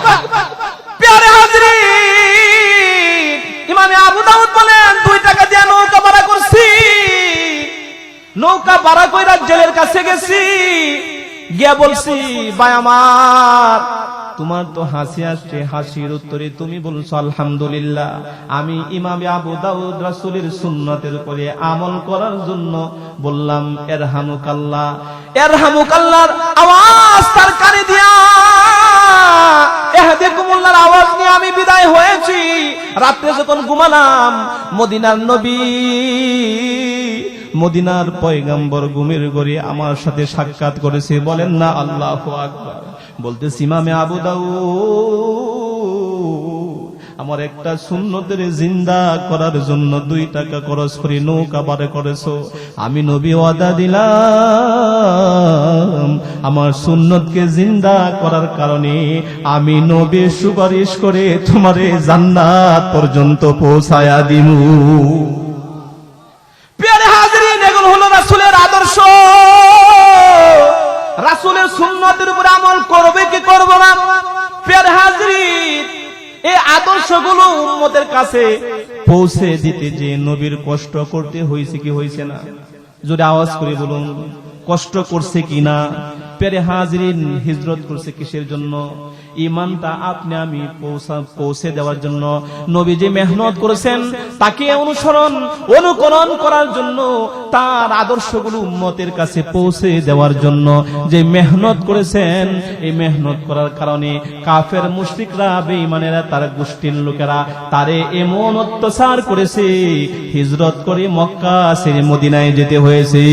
প্যারে হাজরিন, ইমাম আবু দাউদ বলেন 2 টাকা দিয়ে নৌকা ভাড়া করছি। নৌকা ভাড়া কইরা জেলের কাছে গেছি, গিয়া বলছি, ভাই আমার, তোমার তো হাসি আসছে, হাসির উত্তরে তুমি বলছো আলহামদুলিল্লাহ। আমি ইমাম আবু দাউদ রাসূলের সুন্নাতের উপরে আমল করার জন্য বললাম ইরহামুকাল্লাহ। ইরহামুকাল্লাহর আওয়াজ তার কানে দিয়া ইয়াহদিকুমুল্লাহর আওয়াজ নিয়ে আমি বিদায় হয়েছি। রাতে যখন ঘুমালাম, মদিনার নবী, মদিনার পয়গম্বর ঘুমের ঘরে আমার সাথে সাক্ষাৎ করেছে। বলেন না আল্লাহু আকবার। বলতেছি, ইমামে আবু দাউদ, আমার একটা সুন্নতের জিন্দা করার জন্য 2 টাকা খরচ করে নৌকা ভাড়া করেছো। আমি নবী ওয়াদা দিলাম, আমার সুন্নতকে জিন্দা করার কারণে আমি নবী সুপারিশ করে তোমারে জান্নাত পর্যন্ত পৌঁছায়া দিমু। প্রিয় হাজরিন, এগুলো হলো রাসূলের আদর্শ। রাসূলের সুন্নতের উপর আমল করবে কি করব না? প্রিয় হাজরিন, এই আদর্শগুলো উম্মতের কাছে পৌঁছে দিতে যে নবীর কষ্ট করতে হয়েছে কি হয়েছে না? যদি আওয়াজ করে বলুন, কষ্ট করছে কিনা? প্রিয় হাজরিন, হিজরত করছে কিসের জন্য? ঈমানটা আপনি আমি পৌঁছে দেওয়ার জন্য। নবী যে মেহনত করেছেন তাকে অনুকরণ করার জন্য, তার আদর্শগুলো উম্মতের কাছে পৌঁছে দেওয়ার জন্য যে মেহনত করেছেন, এই মেহনত করার কারণে কাফের মুশরিকরা, বেঈমানেরা, তার গোষ্ঠীর লোকেরা তারে এমন অত্যাচার করেছে, হিজরত করে মক্কা ছেড়ে মদিনায় যেতে হয়েছে।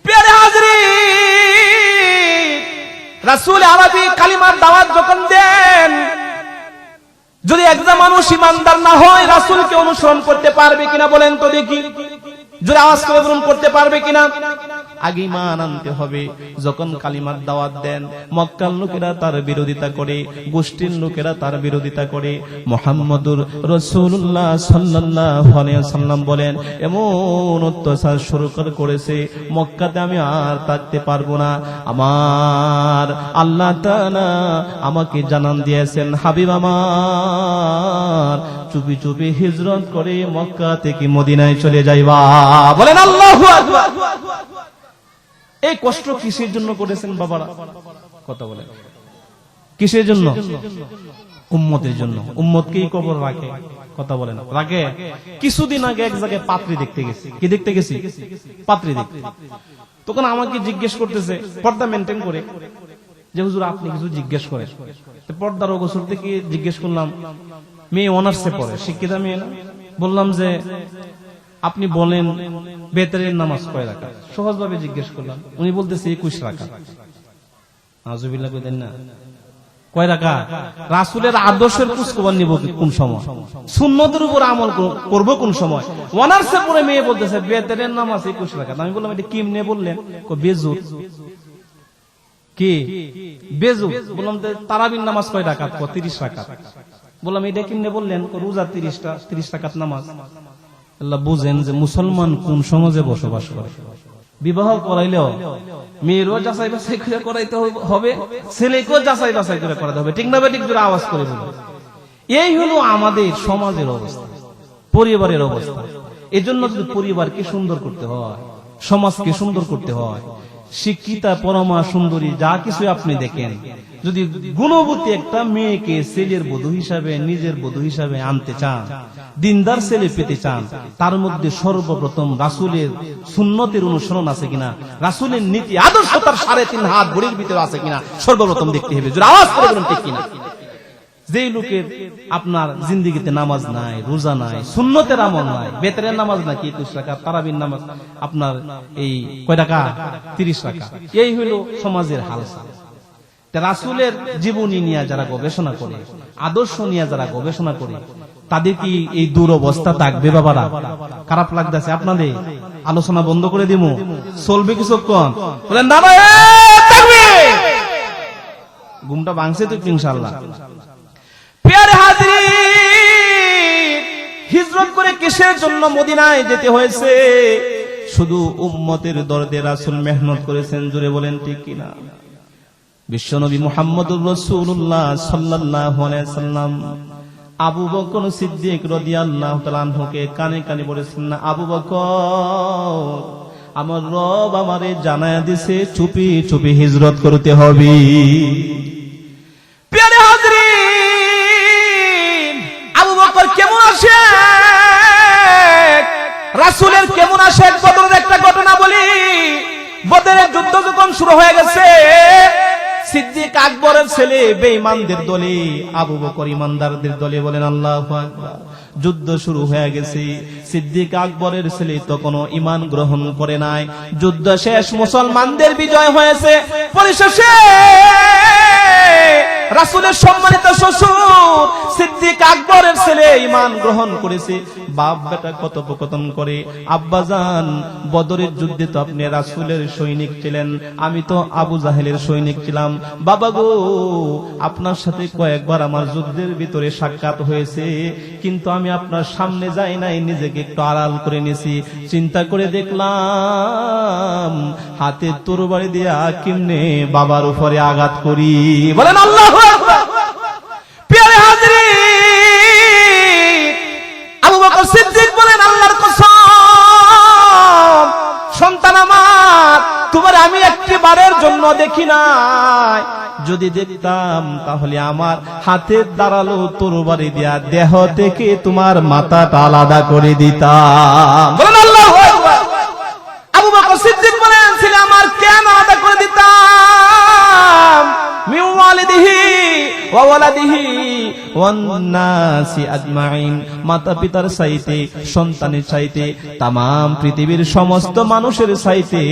প্রিয় হাজরিন, রাসূল আরবি কালিমার দাওয়াত যখন দেন, যদি একজন মানুষ ইমানদার না হয় রাসূলকে অনুসরণ করতে পারবে কিনা বলেন তো দেখি? যদি আওয়াজ করে বলুন, করতে পারবে কিনা? আগে ঈমান আনতে হবে। যখন কালিমার দাওয়াত দেন, মক্কার লোকেরা তার বিরোধিতা করে, গোষ্ঠীর লোকেরা তার বিরোধিতা করে। মুহাম্মদুর রাসূলুল্লাহ সাল্লাল্লাহু আলাইহি ওয়াসাল্লাম বলেন, এমন অত্যাচার শুরু করেছে, মক্কাতে আমি আর থাকতে পারবো না। আমার আল্লাহ তাআলা আমাকে জানান দিয়েছেন, হাবিব আমার, চুপি চুপি হিজরত করে মক্কা থেকে মদিনায় চলে যাইবা। বলেন আল্লাহু আকবার। এই কষ্ট কিসের জন্য করেছেন বাবারা? কথা বলেন, কিসের জন্য? উম্মতের জন্য। উম্মতকেই কবর রাখে। কথা বলেন, রাখে? কিছুদিন আগে এক জায়গায় পাত্রী দেখতে গেছি। কি দেখতে গেছি? পাত্রী দেখতে। তখন আমাকে জিজ্ঞেস করতেছে, পর্দা মেনটেন করে, যে হুজুর আপনি কিছু জিজ্ঞেস করেন। পর্দার অবসর থেকে জিজ্ঞেস করলাম, মেয়ে অনার্সে পড়ে, শিক্ষিতা মেয়ে না। বললাম যে আপনি বলেন বেতরের নামাজ কয় রাকাত? সহজভাবে জিজ্ঞেস করলাম। উনি বলতেছে 21 রাকাত। আযুবিল্লাহ কইতেন না, কয় রাকাত? রাসূলের আদর্শের খোঁজখবর নিব কোন সময়? সুন্নতের উপর আমল করব কোন সময়? অনার্সে পড়ে মেয়ে বলতেছে বেতরের নামাজ 21 রাকাত। আমি বললাম এটা কেমনে বললেন? বেজুত। কি বেজুত? বললাম তারাবির নামাজ কয় রাকাত? 30 রাকাত। বললাম এটা কেমনে বললেন? রোজা 30 রাকাত নামাজ। আল্লাহ বুঝেন যে মুসলমান কোন সমাজে বসবাস করে। বিবাহ করাইলেও মেয়েরও যাচাই বাছাই করে করাইতে হবে, ছেলেকেও যাচাই বাছাই করে করাতে হবে। ঠিক না বেঠিক? জোরে আওয়াজ করে বলুন। এই হলো আমাদের সমাজের অবস্থা, পরিবারের অবস্থা। এজন্য যদি পরিবারকে সুন্দর করতে হয়, সমাজকে সুন্দর করতে হয়, শিক্ষিতা, পরমা সুন্দরী, যা কিছু আপনি দেখেন, যদি গুণবতী একটা মেয়েকে ছেলের বধূ হিসাবে, নিজের বধূ হিসাবে আনতে চান, দিনদার ছেলে পেতে চান, তার মধ্যে সর্বপ্রথম রাসূলের সুন্নতের অনুসরণ আছে কিনা, রাসূলের নীতি আদর্শ তার 3.5 হাত ভরির ভিতরে আছে কিনা সর্বপ্রথম দেখতে হবে। জোরে আওয়াজ করে বলুন ঠিক কিনা। যেই লোকের আপনার জিন্দেগিতে নামাজ নাই, রোজা নাই, সুন্নতের আমল নাই, বেতরের নামাজ নাকি 21 রাকাত, তারাবির নামাজ আপনার এই কয় টাকা 30 টাকা, এই হইল সমাজের হাল। রাসূলের জীবনী নিয়ে যারা গবেষণা করে, আদর্শ নিয়ে যারা গবেষণা করে, তাদের কি এই দুরবস্থা থাকবে বাবারা? খারাপ লাগতেছে আপনাদের? আলোচনা বন্ধ করে দিব, চলবে কিছুক্ষণ? বলেন না ভাই, থাকবে। ঘুমটা ভাঙছে তো ইনশাআল্লাহ। প্রিয় হাজরিন, হিজরত করে কিসের জন্য মদিনায় যেতে হয়েছে? শুধু উম্মতের দরদে রাসূল মেহনত করেছেন। জোরে বলেন ঠিক কিনা। বিশ্বনবী মুহাম্মদুর রাসূলুল্লাহ সাল্লাল্লাহু আলাইহি ওয়াসাল্লাম আবু বকর সিদ্দিক রাদিয়াল্লাহু তাআলা আনহুকে কানে কানে বলেছেন, না আবু বকর, আমার রব আমারে জানায়া দিয়েছে চুপি চুপি হিজরত করতে হবে। প্রিয় হাজরিন, আবু বকর কেমন আসে, রাসূলের কেমন আসে? বদরের একটা ঘটনা বলি। বদরের যুদ্ধ যখন শুরু হয়ে গেছে, সিদ্দিক আকবরের ছেলে বেঈমানদের দলে, আবু বকর ইমানদারদের দলে। বলেন আল্লাহু আকবার। যুদ্ধ শুরু হয়ে গেছে, সিদ্দিক আকবরের ছেলে তখনও ঈমান গ্রহণ করে নাই। যুদ্ধ শেষ, মুসলমানদের বিজয় হয়েছে। পরিশেষে রাসূলের সম্মানিত শ্বশুর সিদ্দিক আকবরের ছেলে ঈমান গ্রহণ করেছে। বাপ বেটা কথোপকথন করে, আব্বাজান, বদরের যুদ্ধে তো আপনি রাসূলের সৈনিক ছিলেন, আমি তো আবু জাহেলের সৈনিক ছিলাম। বাবা গো, আপনার সাথে কয়েকবার আমার যুদ্ধের ভিতরে সাক্ষাৎ হয়েছে, কিন্তু আমি আপনার সামনে যাই নাই, নিজেকে একটু আড়াল করে নিয়েছি। চিন্তা করে দেখলাম হাতে তরবারি দিয়া কেমনে বাবার উপরে আঘাত করি। বলেন আল্লাহু আকবার। প্রিয় হাজরিন, আবু বকর সিদ্দিক বলেন, আল্লাহর কসম, সন্তান আমার, তোমার আমি একটিবারের জন্য দেখি নাই। যদি দেখতাম তাহলে আমার হাতের দাঁড়ালো তরবারি দিয়া দেহ থেকে তোমার মাথাটা আলাদা করে দিতাম। বলেন আল্লাহু আকবার। আবু বকর সিদ্দিক বলেন, ছিল আমার কেন আলাদা করে দিতাম? মিন ওয়ালিদিহি ওয়া ওয়ালাদিহি ওয়ান নাসি আজমাইন, মাতা পিতার চাইতে, সন্তানের চাইতে, তামাম পৃথিবীর সমস্ত মানুষের চাইতে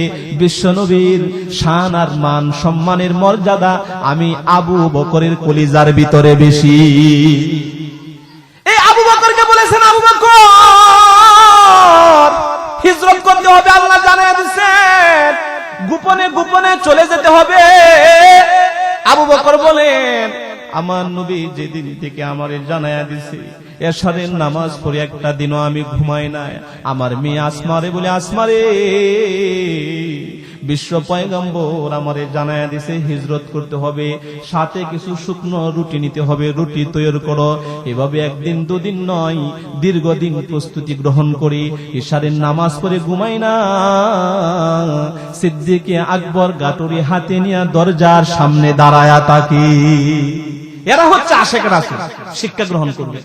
বিশ্বনবীর শান আর মান সম্মানের মর্যাদা আমি আবু বকরের কলিজার ভিতরে বেশি। এই আবু বকরকে বলেছেন, আবু বকর, হিজরত করতে হবে, আল্লাহ জানিয়ে দিয়েছেন, গোপনে গোপনে চলে যেতে হবে। আবু বকর বলেন, আমার নবী যেদিন থেকে আমারে জানায়া দিছে, এশারের নামাজ পড়ে একটা দিনও আমি ঘুমাই নাই। আমার মেয়ে আসমারে বলে, আসমারে, বিশ্ব পয়গম্বর আমারে জানায়া দিছে হিজরত করতে হবে, সাথে কিছু শুকনো রুটি নিতে হবে, রুটি তৈরি করো। এভাবে একদিন দুদিন নয়, দীর্ঘদিন প্রস্তুতি গ্রহণ করি, এশারের নামাজ পড়ে ঘুমাই না। সিদ্দিক আকবর গাটুরি হাতে নিয়ে দরজার সামনে দাঁড়ায়া থাকি। এরা হচ্ছে আশেক রাসূল, শিক্ষা গ্রহণ করবে।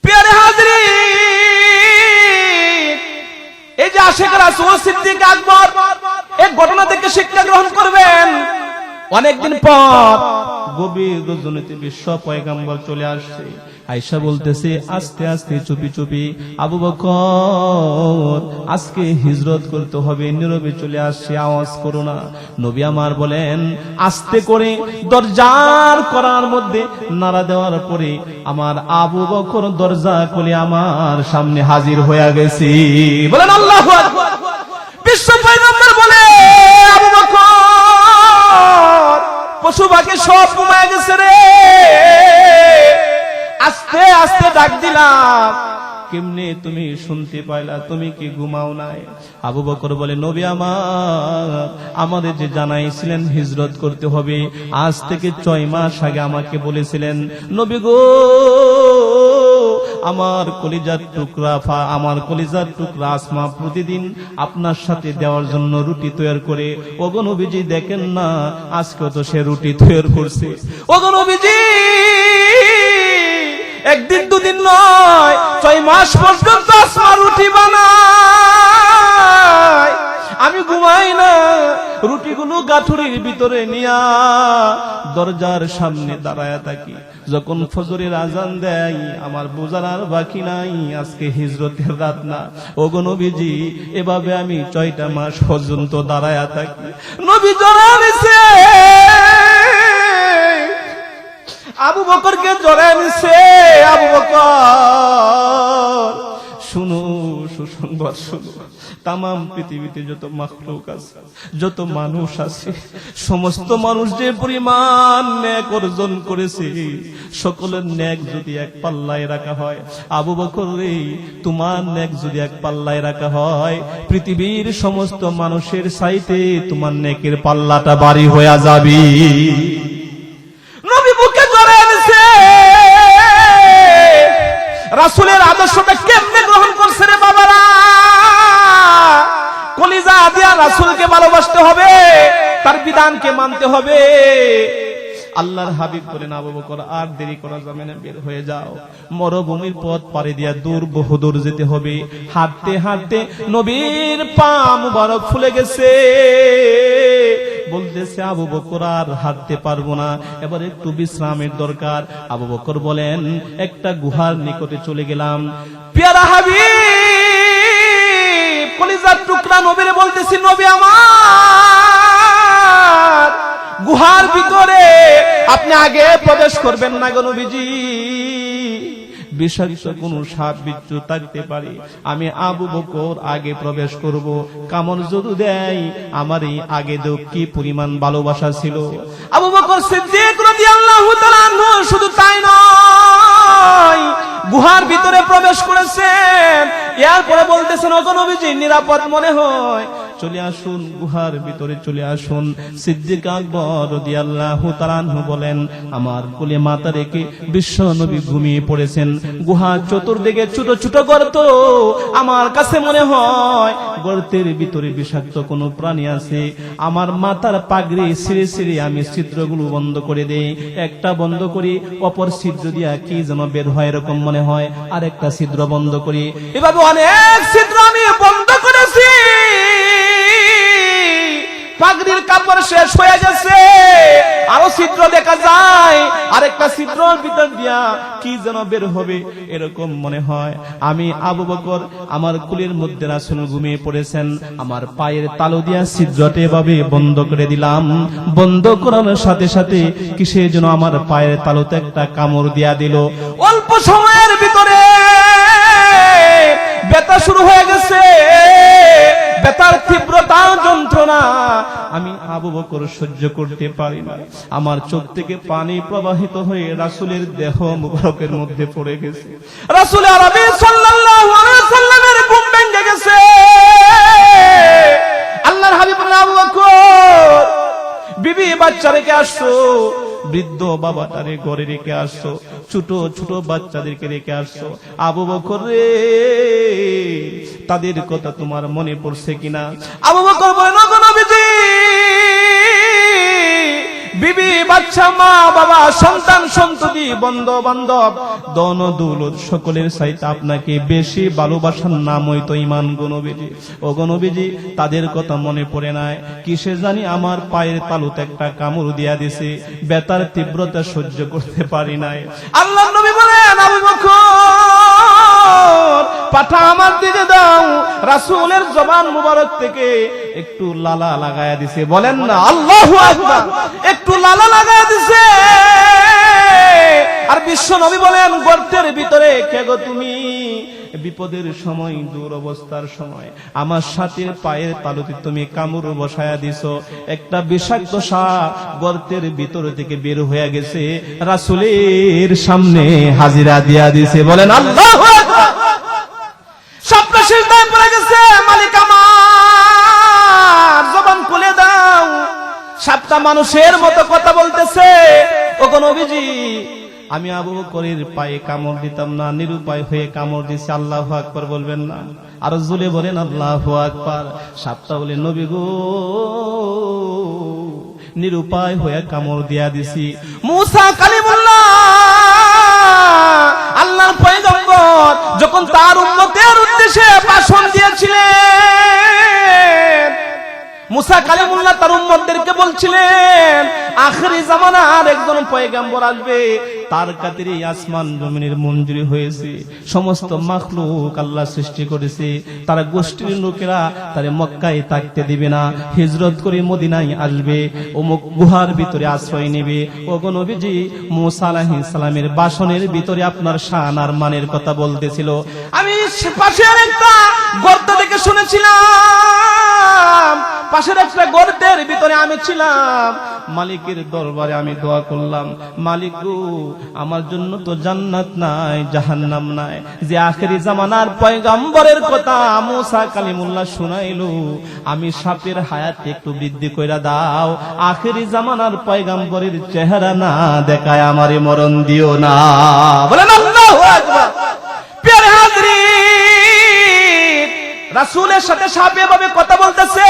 প্রিয় হাজরিন, এই যে আশেক রাসূল সিদ্দিক আকবর, এই ঘটনা থেকে শিক্ষা গ্রহণ করবেন। অনেকদিন পর গভীর রজনীতে বিশ্ব পয়গম্বর চলে আসছে। আয়েশা বলতেছে, আস্তে আস্তে চুপি চুপি, আবু বকর, আজকে হিজরত করতে হবে, নীরবে চলে আসছে, আওয়াজ করো না। নবী আমার বলেন, আস্তে করে দরজার করার মধ্যে নাড়া দেওয়ার পরে আমার আবু বকর দরজা খুলে আমার সামনে হাজির হয়ে গেছে। বলেন আল্লাহু আকবার। বিশ্ব পয়গম্বর বলে, আবু বকর, পশু পাখি সব ঘুমায় গেছে রে, আস্তে আস্তে ডাক দিলাম, কেমনে তুমি শুনতে পাইলা? তুমি কি ঘুমাও নাই? আবু বকর বলে, নবী আমার, আমাদের যে জানাইছিলেন হিজরত করতে হবে, আজ থেকে 6 মাস আগে আমাকে বলেছিলেন, নবী গো, আমার কলিজার টুকরা আমার কলিজার টুকরা আসমা প্রতিদিন আপনার সাথে দেওয়ার জন্য রুটি তৈরি করে। ওগো নবীজি দেখেন না, আজকে তো সে রুটি তৈরি করছে। ওগো নবীজি একদিন দুদিন নয়, 6 মাস পর্যন্ত আসমা রুটি বানায়। আমি ঘুমাই না, রুটিগুলো গাঠুরির ভিতরে নিয়া দরজার সামনে দাঁড়ায় থাকি। যখন ফজরের আজান দেয় আমার বোঝার আর বাকি নাই আজকে হিজরতের রাত না। ওগো নবীজি এভাবে আমি 6টা মাস পর্যন্ত দাঁড়ায় থাকি। নবী জড়ায় নিছে, আবু বকরকে জড়ায় নিছে। আবু বকর শুনো, সুসংবাদ শুনো, তামাম পৃথিবীতে যত মাখলুক আছে, যত মানুষ আছে, সমস্ত মানুষ যে পরিমাণ নেক অর্জন করেছে, সকলের নেক যদি এক পাল্লায় রাখা হয়, আবু বকর রে তোমার নেক যদি এক পাল্লায় রাখা হয়, পৃথিবীর সমস্ত মানুষের চাইতে তোমার নেকের পাল্লাটা ভারী হয়ে যাবে। নবী বুকে জড়ায় এনেছে। রাসূলের আদর্শটা কেমনে গ্রহণ করছে রে বাবারা? কলিজা দিয়া রাসূলকে ভালোবাসতে হবে, তার বিধানকে মানতে হবে। আল্লাহর হাবিব বলেন, আবু বকর আর দেরি করা যাবে না, বের হয়ে যাও। মরুভূমির পথ পাড়ি দিয়া দূর বহুদূর যেতে হবে। হাঁটতে হাঁটতে নবীর পা মুবারক ফুলে গেছে। বলতেছে আবু বকর আর হাঁটতে পারবো না, এবার একটু বিশ্রামের দরকার। আবু বকর বলেন, একটা গুহার নিকটে চলে গেলাম। পেয়ারা হাবিব কলিজার টুকরা নবীরে বলতেছি, নবী আমার, গুহার ভিতরে আপনি আগে প্রবেশ করবেন না গো নবীজি, বিষাক্ত কোন সাপ বিচ্ছু থাকতে পারে। আমি আবু বকর আগে প্রবেশ করব। কামড় যদি দেয় আমারই আগে দেব। কি পরিমাণ ভালোবাসা ছিল আবু বকর সিদ্দিক রাদিয়াল্লাহু তাআলা আনহু। শুধু তাই নয়, গুহার ভিতরে প্রবেশ করেছেন। এরপরে বলতেছেন, ওগো নবীজি নিরাপদ মনে হয়, চলে আসুন, গুহার ভিতরে চলে আসুন। সিদ্দিক আকবর রাদিয়াল্লাহু তাআলা আনহু বলেন, আমার কোলে মাথা রেখে বিশ্ব নবী ঘুমিয়ে পড়েছেন। গুহা চতুর্দিকে ছোট ছোট গর্ত। আমার কাছে মনে হয় গর্তের ভিতরে বিষাক্ত কোনো প্রাণী আছে। আমার মাথার পাগড়ি ছিঁড়ে ছিঁড়ে আমি ছিদ্রগুলো বন্ধ করে দেই। একটা বন্ধ করি, অপর ছিদ্র দিয়া কি যেন বের হয় এরকম মনে হয়, আর একটা ছিদ্র বন্ধ করি। এভাবে অনেক ছিদ্র আমি বন্ধ করেছি। পাগড়ির কাপড় শেষ হয়ে গেছে, আরো ছিদ্র দেখা যায়, আরেকটা ছিদ্রের ভিতর দিয়া কি যেন বের হবে এরকম মনে হয়। আমি আবু বকর আমার কুলের মধ্যে রাসূল ঘুমিয়ে পড়েছেন। আমার পায়ের তালু দিয়া ছিদ্রটা এভাবে বন্ধ করে দিলাম। বন্ধ করানোর সাথে সাথে কিসে যেন আমার পায়ের তালুতে একটা কামড় দিয়া দিল। অল্প সময়ের ভিতরে ব্যথা শুরু হয়ে গেছে। ব্যথার তীব্রতা, যন্ত্রণা আমি আবু বকর সহ্য করতে পারি না। আমার চোখ থেকে পানি প্রবাহিত হয়ে রাসূলের দেহ মুবারকের মধ্যে পড়ে গেছে। রাসূল আরবি সাল্লাল্লাহু আলাইহি ওয়াসাল্লামের ঘুম ভেঙে গেছে। আল্লাহর হাবিব আবু বকর, বিবি বাচ্চা রেখে আসছো, বৃদ্ধ বাবাটারে ঘরে রেখে আসছো, ছোট ছোট বাচ্চাদেরকে রেখে আসছো। আবু বকর রে, তাদের কথা তোমার মনে পড়ছে কিনা? আবু বকর বলেন, ওগো নবীজি, বিবি বাচ্চা, মা বাবা, সন্তান সন্ততি, বন্ধু বান্ধব, ধন দৌলত সকলের চাইতে আপনাকে বেশি ভালোবাসার নাম হইতো ঈমান গো নবীজি। ওগো নবীজি, তাদের কথা মনে পড়ে নাই। কিসে জানি আমার পায়ের তালুতে একটা কামড় দিয়া দিছে। ব্যথার তীব্রতা সহ্য করতে পারি নাই। আল্লাহর নবী বলেন, আবু বকর, পাঠা আমার দিকে দাও। রাসূলের জবান মুবারক থেকে একটু লালা লাগায়া দিছে। বলেন না আল্লাহু আকবার। একটু লালা লাগায়া দিছে। আর বিশ্ব নবী বলেন, গর্তের ভিতরে কে গো তুমি? বিপদের সময়, দুরবস্থার সময় আমার সাথে পায়ের তালুতে তুমি কামড় বসায়া দিছো। একটা বিষাক্ত সাপ গর্তের ভিতর থেকে বের হয়ে গেছে, রাসূলের সামনে হাজিরা দিয়া দিছে। বলেন আল্লাহু আকবার। স্বপ্ন সিজদায় পড়ে গেছে, মালিক আমার জবান খুলে দাও। সাতটা মানুষের মতো কথা বলতেছে, ওগো নবীজি, আমি আবু বকরের পায়ে কামড় দিতাম না, নিরুপায় হয়ে কামড় দিছি। আল্লাহু আকবার বলবেন না? আর জুলে বলেন আল্লাহু আকবার। সাতটা বলে নবী গো, নিরুপায় হয়ে কামড় দিয়া দিছি। মুসা কালিমুল্লাহ আল্লাহর পয়গম্বর যখন তার উম্মতের উদ্দেশ্যে ভাষণ দিয়েছিলেন, মুসা কালিমুল্লাহ তার উম্মতদেরকে বলছিলেন আখিরি জামানার একজন পয়গম্বর আসবে, তার খাতিরে আসমান জমিনের মঞ্জুরি হয়েছে, সমস্ত মাখলুক আল্লাহ সৃষ্টি করেছে, তারা গোষ্ঠীর লোকেরা তারে মক্কায় থাকতে দিবে না, হিজরত করে মদিনায় আসবে, ও গুহার ভিতরে আশ্রয় নেবে। ও গো নবীজি, মুসা আলাইহিস সালামের ভাষণের ভিতরে আপনার শান আর মানের কথা বলতেছিল। আমি পাশের একটা গর্ত থেকে শুনেছিলাম, পাশের একটা গর্তের ভিতরে আমি ছিলাম, মালিকের দরবারে আমি দোয়া করলাম, মালিক গো, আমার জন্য তো জান্নাত নাই, জাহান্নাম নাই, যে আখেরি জামানার পয়গম্বরের কথা মুসা কালিমুল্লাহ শুনাইলো, আমি সাপের হায়াত একটু বৃদ্ধি কইরা দাও, আখেরি জামানার পয়গম্বরের চেহারা না দেখায় আমারে মরণ দিও না। বলেন আল্লাহু আকবার। প্রিয় হাজরিন, রাসূলের সাথে সাপ এভাবে কথা বলতেছে,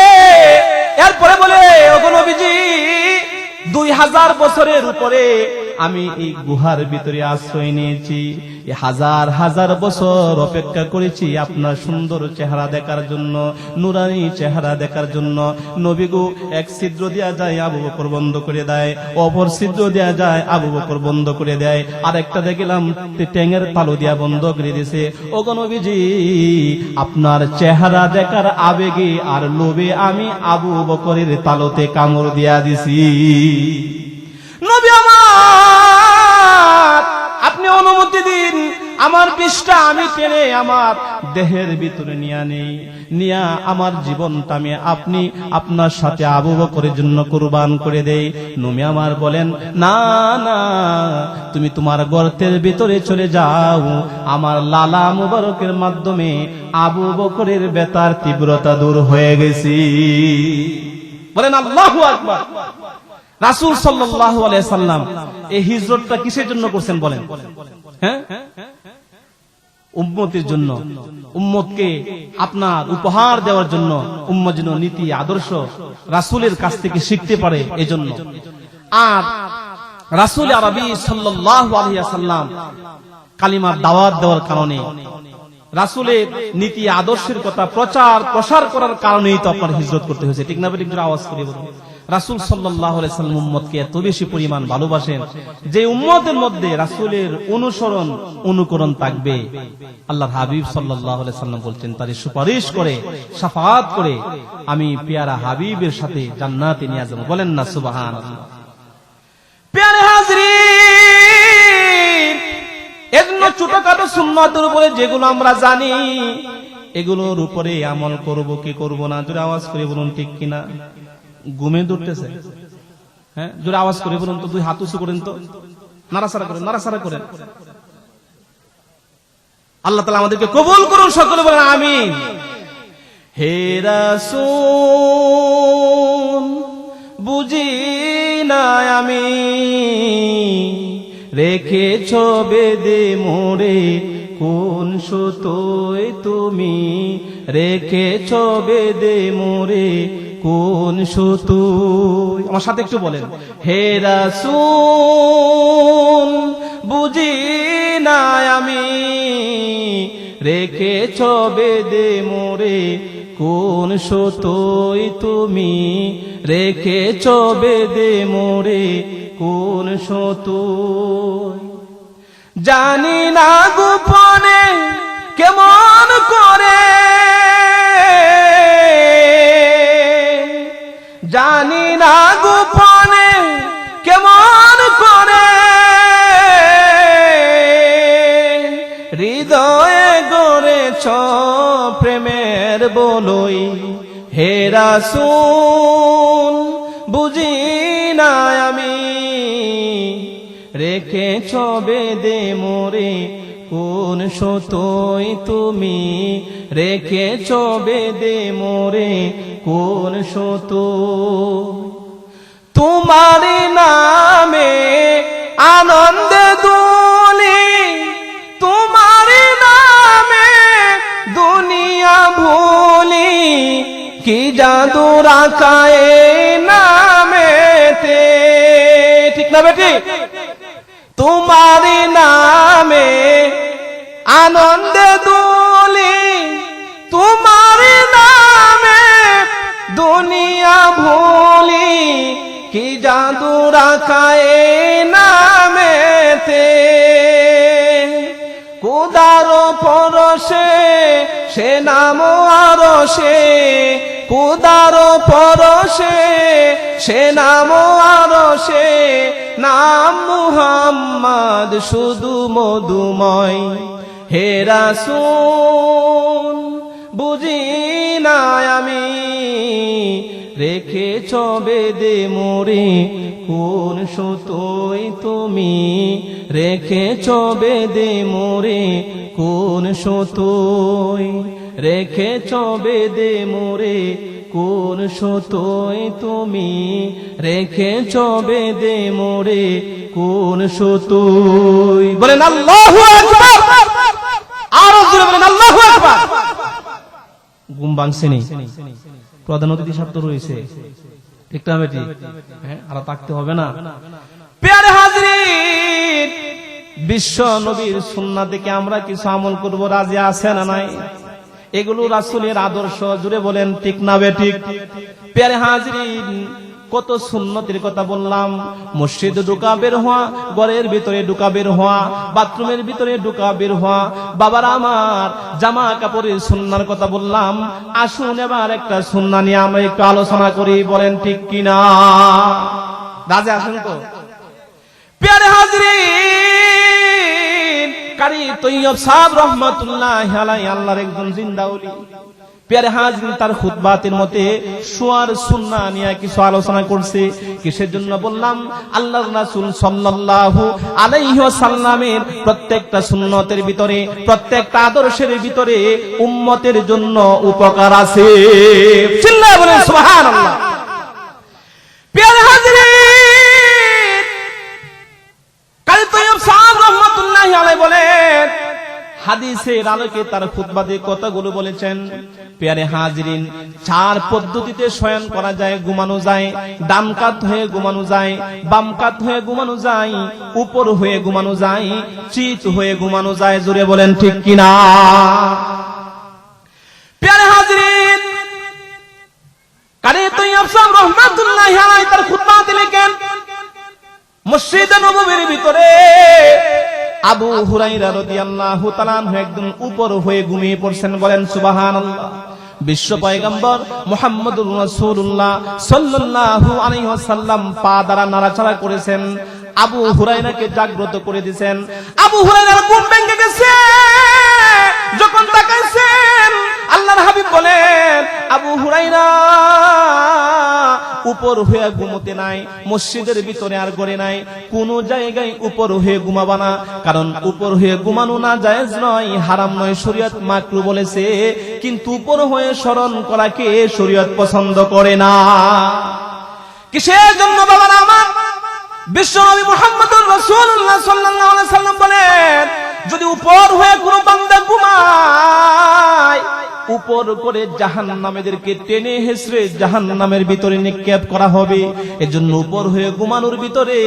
এরপরে বলে ওগো নবীজি, 2000 বছরের উপরে আমি এই গুহার ভিতরে আশ্রয় নিয়েছি, হাজার হাজার বছর অপেক্ষা করেছি আপনার সুন্দর চেহারা দেখার জন্য, নুরানি চেহারা দেখার জন্য। নবী গো, এক ছিদ্র দেয়া যায়, আবু বকর বন্ধ করে দেয়, অপর ছিদ্র দেয়া যায়, আবু বকর বন্ধ করে দেয়, আর একটা দেখলাম ট্যাঙের তালু দিয়া বন্ধ করে দিয়েছে। ওগো নবীজি, আপনার চেহারা দেখার আবেগে আর লোভে আমি আবু বকরের তালুতে কামড় দিয়া দিছি। নবী আমার, আপনি অনুমতি দিন, আমার বিষটা আমি টেনে আমার দেহের ভিতরে নিয়া আমার জীবনটা আমি আপনার সাথে আবু বকরের জন্য কুরবান করে দেই। নবী আমার বলেন, না না, তুমি তোমার গর্তের ভিতরে চলে যাও, আমার লালা মুবারকের মাধ্যমে আবু বকরের ব্যথার তীব্রতা দূর হয়ে গেছে। বলেন আল্লাহু আকবার। রাসূল সাল্লাল্লাহু আলাইহি সাল্লাম এই হিজরতটা কিসের জন্য করছেন বলেন? হ্যাঁ, উম্মতের জন্য, উম্মতকে আপনার উপহার দেওয়ার জন্য, উম্মত যেন নীতি আদর্শ রাসূলের কাছ থেকে শিখতে পারে এজন্য। আর রাসূল আরবি সাল্লাল্লাহু আলাইহি সাল্লাম কালিমার দাওয়াত দেওয়ার কারণে, রাসূলের নীতি আদর্শের কথা প্রসার করার কারণেই তো আপনার হিজরত করতে হয়েছে, ঠিক না? একটু আওয়াজ করে বলুন। রাসূল সাল্লাল্লাহু আলাইহি সাল্লাম উম্মতকে এত বেশি পরিমাণ ভালোবাসেন যে উম্মতের মধ্যে রাসূলের অনুকরণ থাকবে। আল্লাহর হাবিব সাল্লাল্লাহু আলাইহি সাল্লাম বলছেন, তারে সুপারিশ করে, শাফাআত করে আমি পেয়ারা হাবিবের সাথে জান্নাতে নিয়ে যাব। বলেন না সুবহানাল্লাহ। প্রিয় হাজরিন, এজন্য ছোটখাটো সুন্নাতের উপরে যেগুলো আমরা জানি, এগুলোর উপরে আমল করব কি করব না, জোরে আওয়াজ করে বলুন, ঠিক কিনা? ঘুমে ধরতেছে? হ্যাঁ, জোরে আওয়াজ করে বলুন তো, 2 হাত উঁচু করেন তো, নাড়াচাড়া করেন, নাড়াচাড়া করেন। আল্লাহ তাআলা আমাদেরকে কবুল করুন, সকলে বলেন আমিন। হে রাসূল, বুঝি না আমি, রেখেছ বেদে মোরে কোন সুতোয় তুমি, রেখেছ বেদে মোরে কোন সুতোয়। আমার সাথে একটু বলেন, হে রাসূল, বুঝি না আমি, রেখেছ বেদে মোরে কোন সুতোয় তুমি, রেখেছ বেদে মোরে কোন সুতোয়। জানি না গোপনে কেমন করে, জানি না গোপনে কেমন করে, হৃদয়ে গড়েছ প্রেমের বলই। হে রাসূল, বুঝি না আমি, রেখেছ বেদে মোরে কোন সুতোয় তুমি, রেখেছ বেদে মোরে কোন সুতোয়। তোমার নামে আনন্দে কি জাদু রাখায় নামেতে, ঠিক না বেটি? তোমারি নামে আনন্দে দুলি, তোমারি নামে দুনিয়া ভুলি, কি জাদু রাখায় নামেতে। কুদার পরশে সে নাম আরশে, কুদার পরশে সে নাম আরশে, নাম মুহাম্মদ শুধু মধুময়। হে রাসূল বুঝি না আমি, রেখেছ বেদে মোরে কোন সুতোয় তুমি, রেখেছ বেদে মোরে কোন সুতোয়, রেখেছ বেদে মোরে কোন সুতোয় তুমি, রেখেছ বেদে মোরে কোন সুতোয়। বলেন আল্লাহু আকবার, আরো জোরে বলেন আল্লাহু আকবার। ঘুম ভাঙছেনি? প্রধান অতিথি সাহেব তো রয়েছে, ঠিক না বেটি? হ্যাঁ, আর থাকতে হবে না। প্রিয় হাজরিন, বিশ্ব নবীর সুন্নাহ থেকে আমরা কিছু আমল করব, রাজি আছে না নাই? এগুলো রাসূলের আদর্শ, জুড়ে বলেন ঠিক না বেঠিক? প্রিয় হাজরিন, কত সুন্নতের কথা বললাম। মসজিদে ঢুকা বের হওয়া, ঘরের ভিতরে ঢুকা বের হওয়া, বাথরুমের ভিতরে ঢুকা বের হওয়া, বাবার আমার জামা কাপড়ের সুন্নাহর কথা বললাম। আসুন এবার একটা সুন্নাহ নিয়ে আমরা একটু আলোচনা করি, বলেন ঠিক কিনা? রাজি আসুন তো? প্রিয় হাজরিন, কারি তৈয়ব সাহেব রহমাতুল্লাহি আলাইহি আল্লাহর একজন জিন্দা ওলি। প্রিয় হাজরিন, তার খুতবাতের মধ্যে শোয়ার সুন্নাহ নিয়ে কিছু আলোচনা করছে। কিসের জন্য বললাম? আল্লাহর রাসূল সাল্লাল্লাহু আলাইহি ওয়াসাল্লামের প্রত্যেকটা সুন্নতের ভিতরে, প্রত্যেকটা আদর্শের ভিতরে উম্মতের জন্য উপকার আছে। চিল্লায়ে বলেন সুবহানাল্লাহ। প্রিয় হাজরিন, কারি তৈয়ব সাহেব রহমাতুল্লাহি আলাইহি বলেন, হাদিসের আলোকে তার খুতবাতে কথাগুলো বলেছেন। প্রিয় হাজরিন, চার পদ্ধতিতে শয়ন করা যায়, ঘুমানো যায়। ডান কাত হয়ে ঘুমানো যায়, বাম কাত হয়ে ঘুমানো যায়, উপর হয়ে ঘুমানো যায়, চিত হয়ে ঘুমানো যায়। জোরে বলেন ঠিক কিনা? প্রিয় হাজরিন, কারি তৈয়ব সাহেব রহমাতুল্লাহি আলাইহি তার খুতবাতে লিখেন, মসজিদে নববীর ভিতরে আবু হুরায়রা রাদিয়াল্লাহু তাআলা আনহু একদম উপর হয়ে ঘুমিয়ে পড়ছেন। বলেন সুবহানাল্লাহ। বিশ্ব পয়গম্বর মুহাম্মদুর রাসূলুল্লাহ সাল্লাল্লাহু আলাইহি ওয়াসাল্লাম পা দ্বারা নাড়াচাড়া করেছেন, আবু হুরায়রাকে জাগ্রত করে দিয়েছেন। আবু হুরায়রার ঘুম ভেঙে গেছে। যখন তাকাইছেন, আল্লাহর হাবিব বলেন, আবু হুরায়রা উপর হয়ে ঘুমোতে নাই, মসজিদের ভিতরে আর ঘরে নাই, কোন জায়গায় উপর হয়ে ঘুমাবা না, কারণ উপর হয়ে ঘুমানো না জায়েজ নয়, হারাম নয়, শরীয়ত মাকরুহ বলেছে। কিন্তু উপর হয়ে স্মরণ করাকে শরীয়ত পছন্দ করে না। কিসের জন্য বাবারা আমার? বিশ্বনবী মুহাম্মদুর রাসূলুল্লাহ সাল্লাল্লাহু আলাইহি ওয়াসাল্লাম বলেন, যদি উপর হয়ে কোনো বান্দা ঘুমায়, উপর করে জাহান্নামীদেরকে টেনে হেসড়ে জাহান্নামের ভিতরে নিক্ষেপ করা হবে। এজন্য উপর হয়ে ঘুমানোর ভিতরে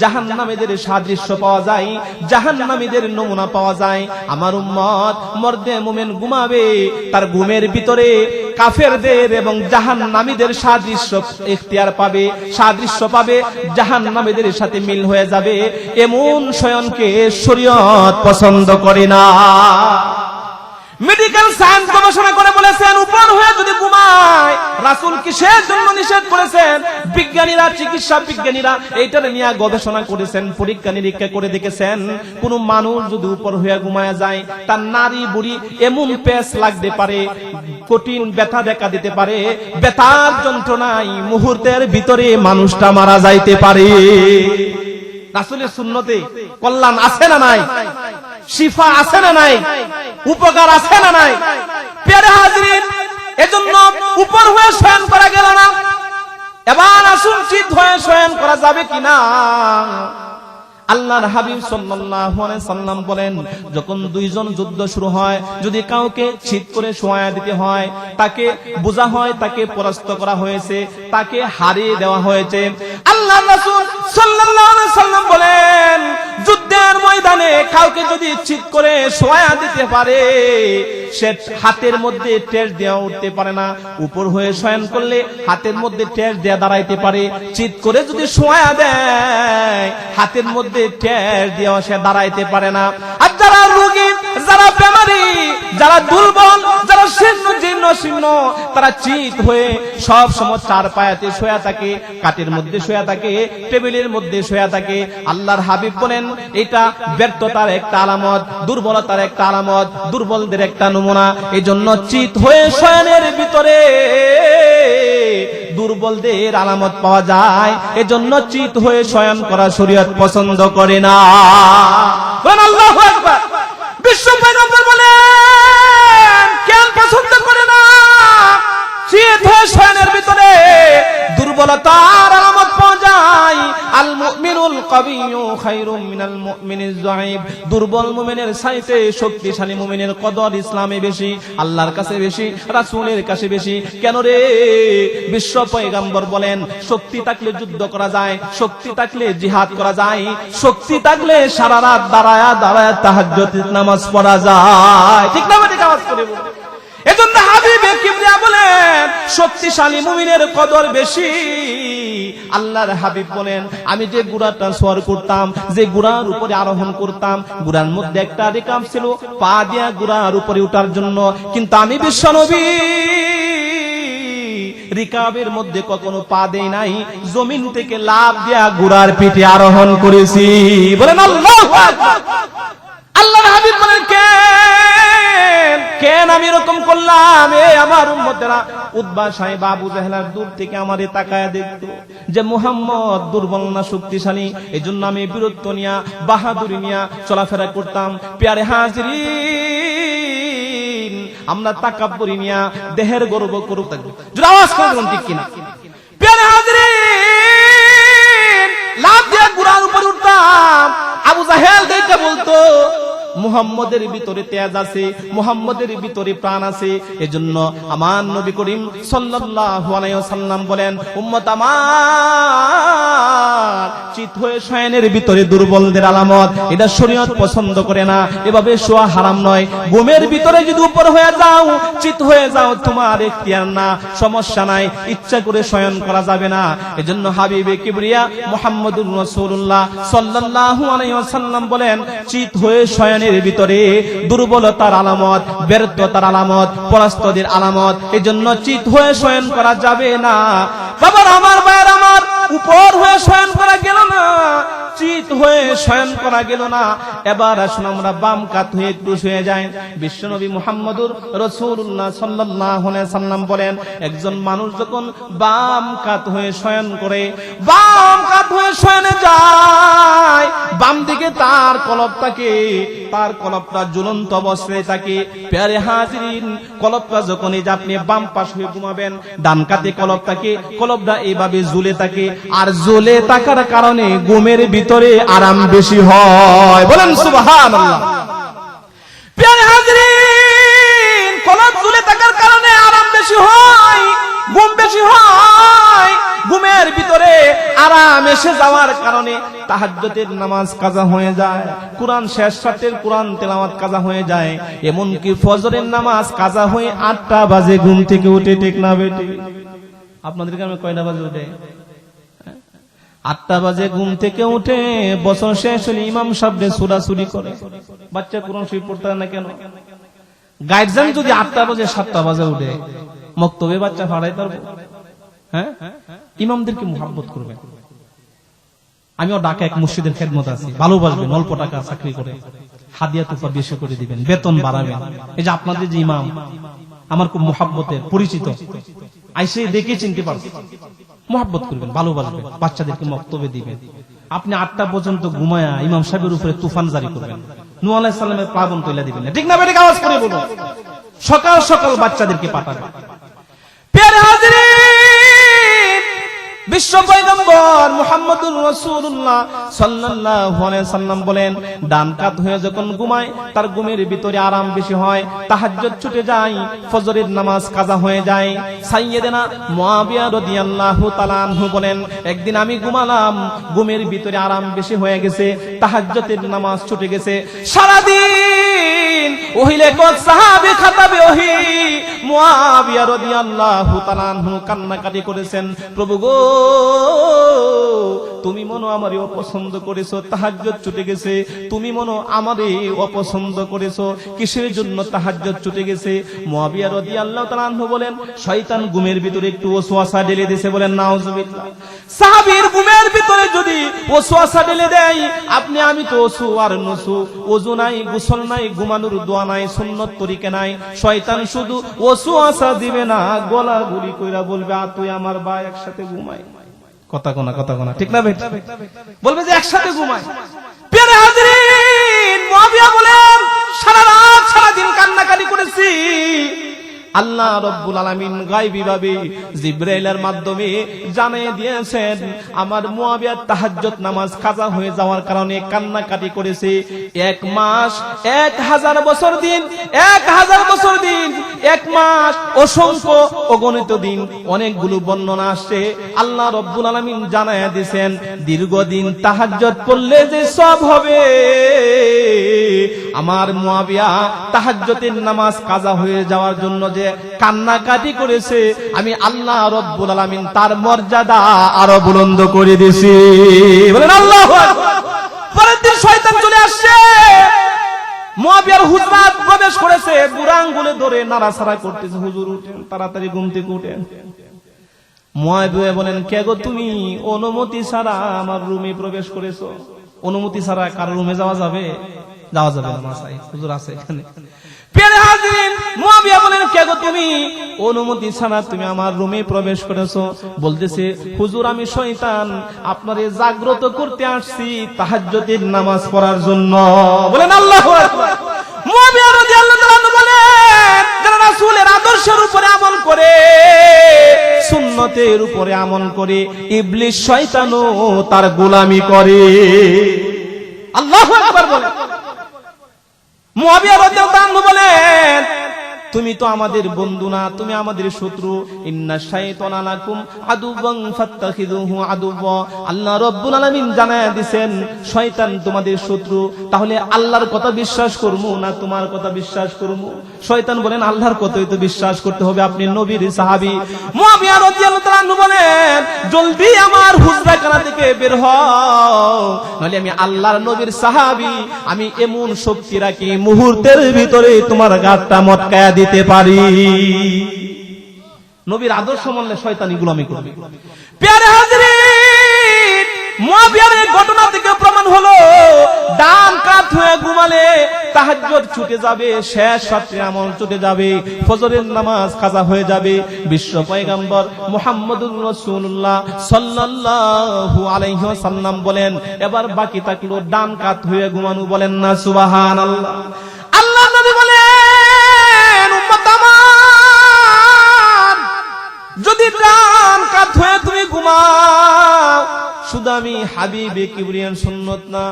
জাহান্নামীদের সাদৃশ্য পাওয়া যায়, জাহান্নামীদের নমুনা পাওয়া যায়। আমার উম্মত মর্দে মুমিন ঘুমাবে, তার ঘুমের ভিতরে কাফেরদের এবং জাহান্নামীদের সাদৃশ্য ইখতিয়ার পাবে, সাদৃশ্য পাবে, জাহান্নামীদের সাথে মিল হয়ে যাবে। এমন শয়নকে শরীয়ত পছন্দ করে না। মেডিকেল সায়েন্স গবেষণা করে বলেছেন, উপর হয়ে যদি ঘুমায়, রাসূল কিসের জন্য নিষেধ করেছেন? বিজ্ঞানীরা, চিকিৎসা বিজ্ঞানীরা এইটা নিয়ে গবেষণা করেছেন, পরীক্ষা নিরীক্ষা করে দেখেছেন, কোন মানুষ যদি উপর হয়ে ঘুমায় যায়, তার নারী বুড়ি এমন পেশ লাগতে পারে, কঠিন ব্যথা দেখা দিতে পারে, ব্যথার যন্ত্রণায় মুহূর্তের ভিতরে মানুষটা মারা যাইতে পারে। রাসূলের সুন্নতে কল্যাণ আছে না নাই? শিফা আছে না নাই? উপকার আছে না নাই? প্রিয় হাজরিন, এজন্য উপর হয়ে শয়ন করা গেল না। এবার আসুন চিত হয়ে শয়ন করা যাবে কিনা। আল্লাহর হাবিব সাল্লাল্লাহু আলাইহি সাল্লাম বলেন, যখন দুইজন যুদ্ধ শুরু হয়, যদি কাউকে ছিট করে শোয়া দিতে হয়, তাকে বোঝা হয় তাকে পরাস্ত করা হয়েছে, তাকে হারিয়ে দেওয়া হয়েছে, আল্লাহর রাসূল সাল্লাল্লাহু আলাইহি সাল্লাম বলেন, যুদ্ধের ময়দানে কাউকে যদি ছিট করে শোয়া দিতে পারে, সে হাতের মধ্যে টের দেওয়া উঠতে পারে না, উপর হয়ে শয়ন করলে হাতের মধ্যে টের দেওয়া দাঁড়াইতে পারে, চিৎ করে যদি শোয়া দেয় হাতের মধ্যে টের দেওয়া সে দাঁড়াইতে পারে না। আর যারা রোগী, যারা বেমারি, যারা দুর্বল, যারা জীর্ণ শীর্ণ, তারা চিৎ হয়ে সব সময় চার পায়াতে শোয়া থাকে, কাঠের মধ্যে শোয়া থাকে, টেবিলের মধ্যে শোয়া থাকে। আল্লাহর হাবিব বলেন, এটা ব্যর্থতার একটা আলামত, দুর্বলতার একটা আলামত, দুর্বলদের একটা নমুনা। এই জন্য চিৎ হয়ে শয়নের ভিতরে দুর্বলদের আলামত পাওয়া যায়, এজন্য চিৎ হয়ে শয়ন করা শরীয়ত পছন্দ করে না। আল্লাহু আকবার। বিশ্ব পয়গম্বর বলেন, কেন পছন্দ করে না? চিৎ হয়ে শয়নের ভিতরে দুর্বলতার আলামত পাওয়া যায়। আল মুমিনুল কাবিয়্যু খায়রুম মিনাল মুমিনিজ যায়ীফ। দুর্বল মুমিনের চাইতে শক্তিশালী মুমিনের কদর ইসলামে বেশি, আল্লাহর কাছে বেশি, রাসূলের কাছে বেশি। কেন রে? বিশ্ব পয়গম্বর বলেন, শক্তি থাকলে যুদ্ধ করা যায়, শক্তি থাকলে জিহাদ করা যায়, শক্তি থাকলে সারা রাত দাঁড়ায় দাঁড়ায় তাহাজ্জুদের নামাজ পড়া যায়। ঠিক না? ঠিক আওয়াজ করে বলুন। এজন্য হাবিবে কিবরিয়া বলেন, শক্তিশালী মুমিনের কদর বেশি। আল্লাহর হাবিব বলেন, আমি যে ঘোড়াটা সওয়ার করতাম, যে ঘোড়ার উপরে আরোহণ করতাম, ঘোড়ার মধ্যে একটা রিকাব ছিল পা দিয়া ঘোড়ার উপরে ওঠার জন্য, কিন্তু আমি বিশ্বনবী রিকাবের মধ্যে কখনো পা দেই নাই, জমিন থেকে লাফ দিয়া ঘোড়ার পিঠে আরোহণ করেছি। বলেন আল্লাহু আকবার। আল্লাহর হাবিব বলেন, কেন আমি এরকম করলাম? আমার উম্মতেরা উতবা সাহেব আবু জাহেল দূর থেকে আমারে তাকায়া দেখতো যে মুহাম্মদ দুর্বল না শক্তিশালী, এজন্য আমি বীরত্ব নিয়া, বাহাদুরি নিয়া চলাফেরা করতাম। প্যারে হাজিরিন, আমরা তাকাব্বুরি নিয়া দেহের গর্ব করব থাকবো। যদি আওয়াজ করে বলুন ঠিক কিনা? প্যারে হাজিরিন, লাফ দিয়ে ঘোড়ার উপর উঠতাম। আবু জাহেল দেখে বলতো, মুহাম্মদের ভিতরে তেজ আছে, মুহাম্মদের ভিতরে প্রাণ আছে। এজন্য আমার নবী করিম সাল্লাল্লাহু আলাইহি ওয়াসাল্লাম বলেন, উম্মত আমার চিৎ হয়ে শয়নের ভিতরে দুর্বলদের আলামত, এটা শরীয়ত পছন্দ করে না। এভাবে শোয়া হারাম নয়। ঘুমের ভিতরে যদি উপর হয়ে যাও, চিৎ হয়ে যাও, তোমার ইখতিয়ার না, সমস্যা নাই, ইচ্ছা করে শয়ন করা যাবে না। এজন্য হাবিবে কিবরিয়া মুহাম্মদুর রাসূলুল্লাহ সাল্লাল্লাহু আলাইহি ওয়াসাল্লাম বলেন, চিৎ হয়ে শয়নের ভিতরে দুর্বলতার আলামত, ব্যর্থতার আলামত, পরাস্তদের আলামত। এজন্য চিৎ হয়ে শয়ন করা যাবে না। বাবার আমার, ভাইয়ের আমার, উপর হয়ে শয়ন করা গেল না, চিৎ হয়ে শয়ন করা গেল না। এবার আসুন আমরা বাম কাত হয়ে একটু শুয়ে যাই। বিশ্বনবী মুহাম্মদুর রাসূলুল্লাহ সাল্লাল্লাহু আলাইহি সাল্লাম বলেন, একজন মানুষ যখন বাম কাত হয়ে শয়ন করে, বাম কাত হয়ে শয়নে যায়, বাম দিকে তার কলবটাকে, তার কলবটা ঝুলন্ত অবস্থায় থাকে। প্যারে হাজিরিন, কলবটা যখনই আপনি বাম পাশ হয়ে ঘুমাবেন, ডান কাতে কলবটাকে, কলবটা এইভাবে ঝুলে থাকে। আর ঝুলে থাকার কারণে ঘুমের ভিতরে আরাম বেশি হয়। বলেন সুবহানাল্লাহ। প্যারে হাজিরিন, কলব ঝুলে থাকার কারণে আরাম বেশি হয়, ঘুম বেশি হয়। ঘুমের ভিতরে আরাম এসে যাওয়ার কারণে তাহাজ্জুদের নামাজ কাজা হয়ে যায়, কুরআন শেষ রাতের কুরআন তেলাওয়াত কাজা হয়ে যায়, এমনকি ফজরের নামাজ কাজা হয়ে 8টা বাজে ঘুম থেকে উঠে। ঠিক না বেটি? আপনাদের গ্রামে কয়টা বাজে উঠে? 8টা বাজে ঘুম থেকে উঠে বছর শেষ হলে ইমাম সাহেব সুরাসুরি করে। বাচ্চা কোরআন শরীফ পড়তে না কেন? গার্জিয়ান যদি 8টা বাজে 7টা বাজে উঠে, মক্তবে বাচ্চা ফাড়াই পারবে? হ্যাঁ, ইমামদেরকে মুহাব্বত করবে। আমিও ঢাকা এক মসজিদের খেদমত আছি, ভালোবাসবেন, অল্প টাকা চাকরি করে হাদিয়া তুফা বেশি করে দিবেন, বেতন বাড়াবেন। এই যে আপনাদের যে ইমাম, আমার খুব মুহাব্বতের পরিচিত, আইসে দেখে চিনতে পারবেন। মুহাব্বত করবেন, ভালোবাসবেন, বাচ্চাদেরকে মক্তবে দিবেন। আপনি 8টা পর্যন্ত ঘুমায়া ইমাম সাহেবের উপরে তুফান জারি করবেন, নূহ আলাইহিস সালামের প্লাবন তৈলা দিবেন। ঠিক না বেটা? আওয়াজ করে বলুন। সকাল সকাল বাচ্চাদেরকে পাঠাবেন। প্যারে হাজিরিন, বিশ্ব পয়গম্বর মুহাম্মদুর রাসূলুল্লাহ সাল্লাল্লাহু আলাইহি সাল্লাম বলেন, ডান কাত হয়ে যখন ঘুমায় তার ঘুমের ভিতরে আরাম বেশি হয়, তাহাজ্জুদ ছুটে যায়, ফজরের নামাজ কাজা হয়ে যায়। সাইয়্যিদানা মুআবিয়া রাদিয়াল্লাহু তাআলা আনহু বলেন, একদিন আমি ঘুমালাম, ঘুমের ভিতরে আরাম বেশি হয়ে গেছে, তাহাজ্জুদের নামাজ ছুটে গেছে। সারাদিন ওহী লেখক সাহাবী খাতাবে ওহী মুআবিয়া রাদিয়াল্লাহু তাআলা আনহু কান্নাকাটি করেছেন, প্রভু গো, তুমি মনো আমারে অপছন্দ করেছো, তাহাজ্জুদ ছুটে গেছে, তুমি মনো আমারে অপছন্দ করেছো, কিসের জন্য তাহাজ্জুদ ছুটে গেছে? মুআবিয়া রাদিয়াল্লাহু তাআলা আনহু বলেন, শয়তান ঘুমের ভিতরে একটু ওয়াসওয়াসা ঢেলে দিয়েছে। বলেন নাউজুবিল্লাহ। সাহাবীর ঘুমের ভিতরে যদি ওয়াসওয়াসা ঢেলে দেয়, আপনি আমি তো ওযু আর নসু, ওযু নাই, গোসল নাই, ঘুমানোর দোয়া নাই, সুন্নত তরিকা নাই, শয়তান শুধু ওয়াসওয়াসা দিবে না, গলাগুলি কইরা বলবে, আ তুই আমার ভাই, একসাথে ঘুমাই। কথা কোনা ঠিক না ভাই? বলবে যে একসাথে ঘুমাই। প্রিয় হাজরিন, মুআবিয়া বলেন, সারা রাত সারা দিন কান্নাকাটি করেছি। আল্লাহ রাব্বুল আলামিন গায়বী ভাবে জিবরাইলের মাধ্যমে জানিয়ে দিয়েছেন, আমার মুআবিয়ার তাহাজ্জুদ নামাজ কাজা হয়ে যাওয়ার কারণে কান্নাকাটি করেছে। 1 মাস 1000 বছর দিন, 1000 বছর দিন, 1 মাস অসংখ্য অগণিত দিন, অনেকগুলো বর্ণনা আসছে। আল্লাহ রাব্বুল আলামিন জানায়া দিয়েছেন, দীর্ঘদিন তাহাজ্জুদ পড়লে যে সওয়াব হবে, আমার মুআবিয়া তাহাজ্জুদের নামাজ কাজা হয়ে যাওয়ার জন্য যে কান্নাকাটি করেছে, আমি আল্লাহ রাব্বুল আলামিন তার মর্যাদা আরো বুলন্দ করে দিয়েছি। বলেন আল্লাহু আকবার। পরের দিন শয়তান চলে আসছে, মুআবিয়ার হুজরাত প্রবেশ করেছে, বুড়া আঙ্গুলে ধরে নাড়াচাড়া করতেছে, হুজুর উঠেন, তাড়াতাড়ি ঘুম থেকে উঠেন। মুআবিয়া বলেন, কে গো তুমি, অনুমতি ছাড়া আমার রুমে প্রবেশ করেছো? অনুমতি ছাড়া কারো রুমে যাওয়া যাবে? যাওয়া যাবে না, মাসাই হুজুর আছে এখানে। প্রিয় হাজরিন, মুআবিয়া বলেন, কে গো তুমি, অনুমতি ছাড়া তুমি আমার রুমে প্রবেশ করেছো? বলতেছে, হুজুর আমি শয়তান, আপনারে জাগ্রত করতে আসছি তাহাজ্জুদের নামাজ পড়ার জন্য। বলেন আল্লাহু আকবার। মুআবিয়া রাদিয়াল্লাহু তাআলা আনহু বলেন, যারা রাসূলের আদর্শের উপরে আমল করে, সুন্নতের উপরে আমল করে, ইবলিস শয়তানও তার গোলামি করে। আল্লাহু আকবার বলেন। মুআবিয়া রাদিয়াল্লাহু আনহু বলেন, তুমি তো আমাদের বন্ধু না, তুমি আমাদের শত্রু। ইন্না শাইতানা লাকুম আদুওয়ান ফাত্তাখিযুহু আদুওয়া। আল্লাহ রাব্বুল আলামিন জানায়া দিবেন, শয়তান তোমাদের শত্রু। তাহলে আল্লাহর কথা বিশ্বাস করবো না তোমার কথা বিশ্বাস করবো? শয়তান বলেন, আল্লাহর কথাই তো বিশ্বাস করতে হবে, আপনি নবীর সাহাবী। মুআবিয়া রাদিয়াল্লাহু তাআলা আনহু বলেন, জলদি আমার হুজরাখানা থেকে বের হও, নাহলে আমি আল্লাহর নবীর সাহাবী, আমি এমন শক্তি রাখি, মুহূর্তের ভিতরে তোমার গাঁটটা মটকায়া দিতে পারি। নবীর আদর্শ মানলে শয়তানি গোলামি করবে। প্রিয় হাজরিন, মুআবিয়ার এই ঘটনা থেকে প্রমাণ হলো, ডান কাত হয়ে ঘুমালে তাহাজ্জুদ ছুটে যাবে, শেষ রাত্রে আমল ছুটে যাবে, ফজরের নামাজ কাজা হয়ে যাবে। বিশ্ব পয়গম্বর মুহাম্মদুর রাসূলুল্লাহ সাল্লাল্লাহু আলাইহি ওয়াসাল্লাম বলেন, এবার বাকি থাকলো ডান কাত হয়ে ঘুমানো। বলেন না সুবহানাল্লাহ। আল্লাহ নবী বলেন, উম্মত আমার, যদি ডান কাত হয়ে তুমি ঘুমাও, শুধু আমি হাবিবে কিবরিয়ান সুন্নত না,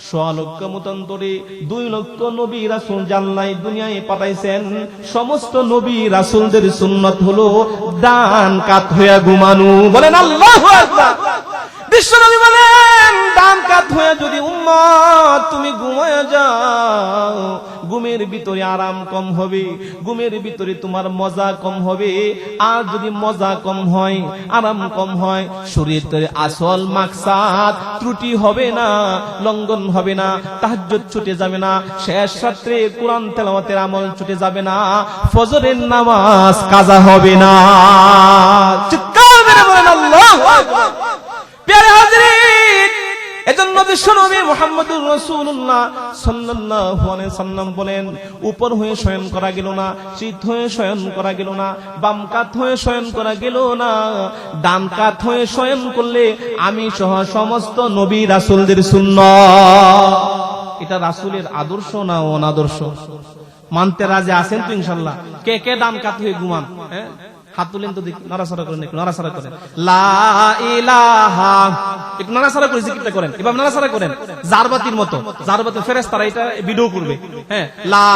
100 লক্ষ মতান্তরে 2 লক্ষ নবী রাসূল জান্নাতে দুনিয়ায় পাঠাইছেন, সমস্ত নবী রাসূলদের সুন্নত হলো ডান কাত হয়ে ঘুমানো। বলেন আল্লাহু আকবার। বিশ্বনবী বলেন, ডান কাত হয়ে যদি উম্মত তুমি ঘুমায়া যাও, ঘুমের ভিতরে আরাম কম হবে, ঘুমের ভিতরে তোমার মজা কম হবে। আর যদি মজা কম হয়, আরাম কম হয়, শরীরের আসল মাকসাদ ত্রুটি হবে না, লঙ্ঘন হবে না, তাহাজ্জুদ ছুটে যাবে না, শেষ রাত্রে কোরআন তেলাওয়াতের আমল ছুটে যাবে না, ফজরের নামাজ কাজা হবে না। চিৎকার মেরে বলেন আল্লাহু আকবার। প্রিয় হাজরিন, এজন্য বিশ্বনবী মুহাম্মদুর রাসূলুল্লাহ সাল্লাল্লাহু আলাইহি সাল্লাম বলেন, উপর হয়ে শয়ন করা গেল না, শীত হয়ে শয়ন করা গেল না, বাম কাত হয়ে শয়ন করা গেল না, ডান কাত হয়ে শয়ন করলে আমি সহ সমস্ত নবী রাসূলদের সুন্নাত। এটা রাসূলের আদর্শ না অনাদর্শ? মানতে রাজি আছেন তো ইনশাআল্লাহ? কে কে ডান কাত হয়ে ঘুমান? হাত তুলেন তো দেখি, নাড়াচাড়া করেন, একটু নাড়াচাড়া করেন। লা ইলাহা, একটু নাড়াচাড়া করে জিকিরটা করেন, এভাবে নাড়াচাড়া করেন জারবাতির মতো। জারবাতির ফেরেশতারা এটা ভিডিও করবে। হ্যাঁ, লা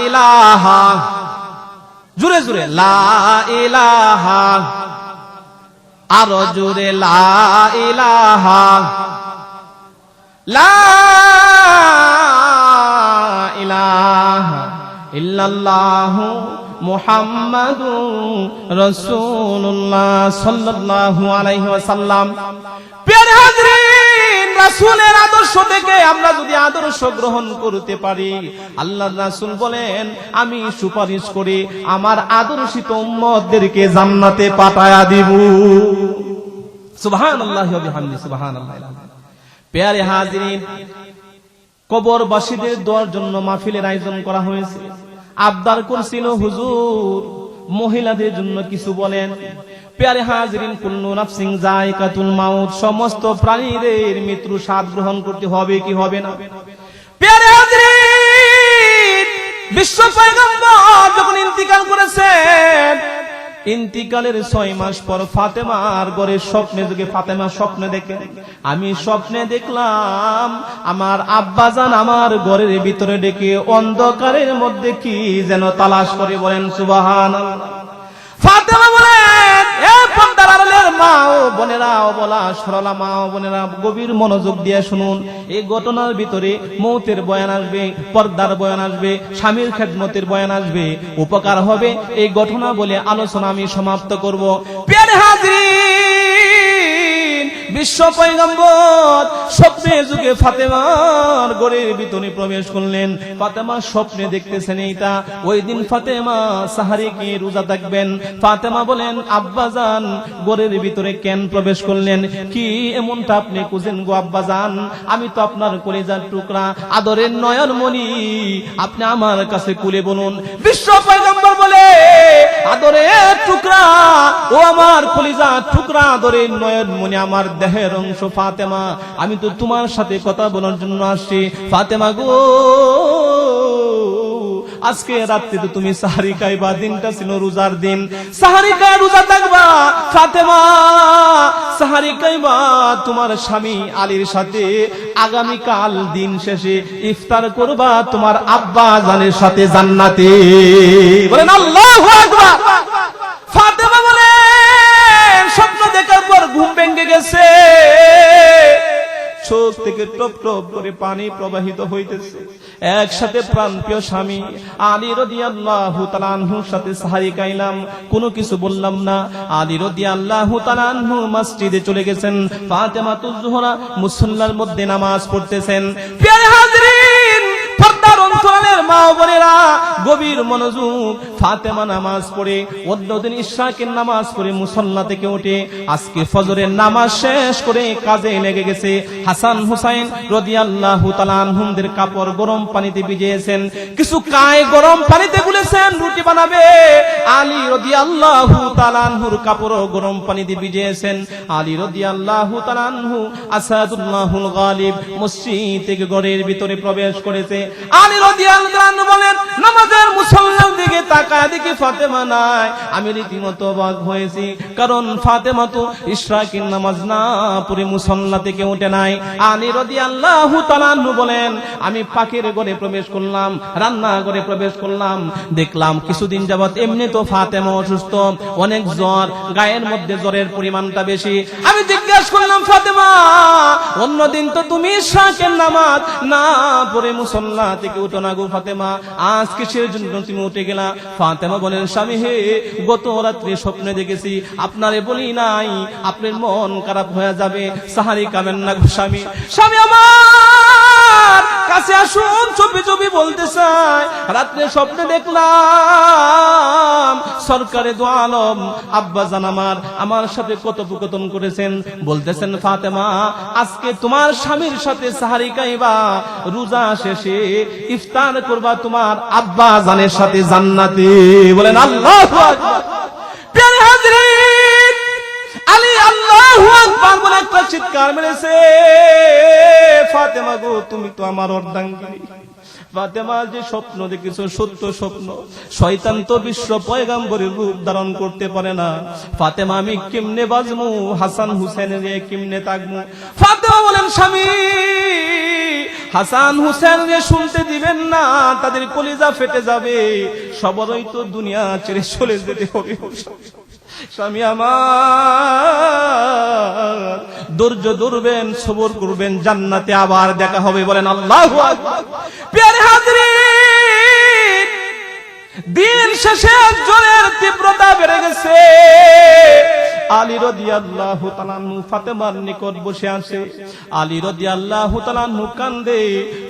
ইলাহা, জোরে জোরে লা ইলাহা, আরো জোরে লা ইলাহা, লা ইলাহা ইল্লাল্লাহু মুহাম্মাদুর রাসূলুল্লাহ সাল্লাল্লাহু আলাইহি ওয়াসাল্লাম। প্রিয় হাজরিন, রাসূলের আদর্শ থেকে আমরা যদি আদর্শ গ্রহণ করতে পারি, আল্লাহর রাসূল বলেন আমি সুপারিশ করে আমার আদর্শিত উম্মতদেরকে জান্নাতে পাঠায়া দিব। সুবহানাল্লাহি ওয়া বিহামদিহি, সুবহানাল্লাহ। প্রিয় হাজরিন, কবরবাসীদের দোয়ার জন্য মাহফিলের আয়োজন করা হয়েছে। আবদার করছিল হুজুর মহিলাদের জন্য কিছু বলেন। প্রিয় হাজরিন, কুল্লু নাফসিন যায়কাতুল মাউত, সমস্ত প্রাণীদের মৃত্যু স্বাদ গ্রহণ করতে হবে কি হবে না? প্রিয় হাজরিন, বিশ্ব পয়গম্বর যখন ইন্তিকাল করেছেন, ইন্তিকালের 6 মাস পর ফাতেমার ঘরে স্বপ্নে যুগে ফাতেমা স্বপ্নে দেখেন, আমি স্বপ্নে দেখলাম আমার আব্বাজান আমার ঘরের ভিতরে ডেকে অন্ধকারের মধ্যে কি যেন তালাশ করে। বলেন সুবহানাল্লাহ। ফাতেমা বলেন, এ পর্দার আড়ালের মা ও বোনেরা, ও বলা সরলা মা ও বোনেরা, গভীর মনোযোগ দিয়ে শুনুন। এই ঘটনার ভিতরে মৌতের বয়ান আসবে, পর্দার বয়ান আসবে, স্বামীর খেদমতের বয়ান আসবে, উপকার হবে। এই ঘটনা বলে আলোচনা আমি সমাপ্ত করব। প্রিয় হাজরিন, বিশ্ব পয়গম্বর স্বপ্নে যুগে ফাতেমার ঘরের ভিতরে প্রবেশ করলেন। ফাতেমা স্বপ্নে দেখতেছেন এইটা। ওই দিন ফাতেমা সাহারি কি রোজা থাকবেন। ফাতেমা বলেন, আব্বাজান ঘরের ভিতরে কেন প্রবেশ করলেন? কি এমনটা আপনি খুঁজেন গো আব্বাজান? আমি তো আপনার কলিজার টুকরা, আদরের নয়নমণি, আপনি আমার কাছে খুলে বলুন। বিশ্ব পয়গম্বর বলে, আদরের টুকরা, ও আমার কলিজার টুকরা, আদরের নয়নমণি, আমার দেহের অংশ ফাতেমা, আমি তো তোমার সাথে কথা বলার জন্য আসছি। ফাতেমা গো, আজকে রাত্রে তো তুমি সাহারি খাইবা, দিনটা ছিল রোজার দিন, সাহারি খাই রোজা থাকবা। ফাতেমা, সাহারি খাইবা তোমার স্বামী আলীর সাথে, আগামীকাল দিন শেষে ইফতার করবা তোমার আব্বা জানের সাথে জান্নাতে। বলেন আল্লাহু আকবার। ফাতেমা বলেন, স্বপ্ন দেখার পর ঘুম ভেঙে গেছে, চোখ থেকে টপ টপ করে পানি প্রবাহিত হইতেছে। একসাথে প্রাণপ্রিয় স্বামী আলী রাদিয়াল্লাহু তাআলা আনহুর সাথে সাহারি খাইলাম, কোনো কিছু বললাম না। আলী রাদিয়াল্লাহু তাআলা আনহু মসজিদে চলে গেছেন, ফাতেমাতুজ জোহরা মুসল্লার মধ্যে নামাজ পড়তেছেন। প্রিয় হাজরিন, পর্দার অন্তরালের মা ও বোনেরা, গভীর মনোযোগ। ফাতেমা নামাজ পড়ে, অন্যদিন ইশরাকের নামাজ পড়ে মুসল্লা থেকে উঠে আজকে ফজরের নামাজ শেষ করে কাজে লেগে গেছে। হাসান হুসাইন রাদিয়াল্লাহু তাআলা আনহুমদের কাপড় গরম পানিতে ভিজিয়েছেন, কিছু কায় গরম পানিতে গুলেছেন, রুটি বানাবে। আলী রাদিয়াল্লাহু তাআলা আনহুর কাপড় গরম পানিতে ভিজিয়েছেন। আলী রাদিয়াল্লাহু তাআলা আনহু আসাদুল্লাহুল গালিব মসজিদ থেকে ঘরের ভিতরে প্রবেশ করেছে। আলী রাদিয়াল্লাহু আনহু বলেন, নামাজের মুসল্লার দিকে তাকায় দেখি ফাতেমা নাই। আমি রীতিমতো অবাক হয়েছি, কারণ ফাতেমা তো ইশরাকের নামাজ না পড়ে মুসল্লা থেকে উঠে নাই। আলী রাদিয়াল্লাহু তাআলা আনহু বলেন, আমি পাকের ঘরে প্রবেশ করলাম, রান্না ঘরে প্রবেশ করলাম, দেখলাম কিছুদিন যাবত এমনি তো ফাতেমা অসুস্থ, অনেক জ্বর, গায়ের মধ্যে জ্বরের পরিমাণটা বেশি। আমি জিজ্ঞাসা করলাম, ফাতেমা, অন্যদিন তো তুমি ইশরাকের নামাজ না পড়ে মুসল্লা থেকে উঠো না গো ফাতেমা, আজ কিসের জন্য তুমি উঠে গেলা? ফাতেমা বলেন, স্বামী হে, গত রাত্রে স্বপ্নে দেখেছি, আপনারে বলি নাই, আপনার মন খারাপ হয়ে যাবে, সাহারি খাবেন না গো স্বামী। স্বামী আমার কাছে আসুন, চুপি চুপি বলতে চাই, রাত্রে স্বপ্নে দেখলাম সরকারে দো আলম আব্বাজান আমার সাথে কথোপকথন করেছেন, বলতেছেন ফাতেমা, আজকে তোমার স্বামীর সাথে সাহারি খাইবা, রোজা শেষে ইফতার করবা তোমার আব্বা জানের সাথে জান্নাতে। বলেন আল্লাহু আকবার। প্রিয় হাজরিন, আলী আল্লাহু আকবার আকবার বলে একটা চিৎকার মেরেছে, ফাতেমা গো তুমি তো আমার অর্ধাঙ্গিনী। ফাতেমা যে স্বপ্ন দেখেছো সত্য স্বপ্ন, শয়তান তো বিশ্ব পয়গম্বরের রূপ ধারণ করতে পারে না। ফাতেমা আমি কেমনে বাজমু, হাসান হুসেনের কেমনে তাকমু? ফাতেমা বলেন স্বামী হাসান হুসেন রে শুনতে দিবেন না, তাদের কলিজা ফেটে যাবে, সবারই তো দুনিয়া ছেড়ে চলে যেতে হবে। স্বামী আমার ধৈর্য ধরবেন, সবর করবেন, জান্নাতে আবার দেখা হবে। বলেন আল্লাহু আকবার। প্রিয় হাজরিন, দিন শেষে জ্বরের তীব্রতা বেড়ে গেছে। আলী রাদিয়াল্লাহু তাআলা আনহু ফাতেমার নিকট বসে আছে। আলী রাদিয়াল্লাহু তাআলা আনহু কান্দে,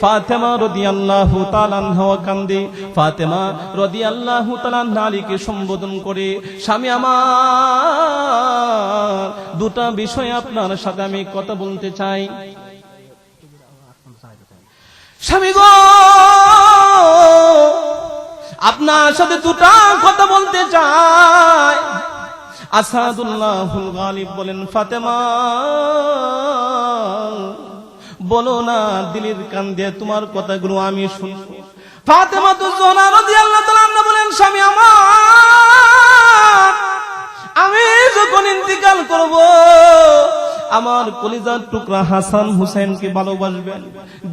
ফাতেমা রাদিয়াল্লাহু তাআলা আনহা কান্দে। ফাতেমা রাদিয়াল্লাহু তাআলা আনহা আলীকে সম্বোধন করে, স্বামী আমার দুটা বিষয় আপনার সাথে আমি কথা বলতে চাই। স্বামী গো আপনার সাথে দুটা কথা বলতে চাই। আসাদুল্লাহুল গালিব বলেন, ফাতেমা বলো না, দিলের কান দিয়ে তোমার কথাগুলো আমি শুনবো। ফাতেমা তো জোহরা রাদিয়াল্লাহু তাআলা আনহা বলেন, স্বামী আমার আমি যখন ইন্তিকাল করব আমার কলিজার টুকরা হাসান হুসেনকে ভালোবাসবেন,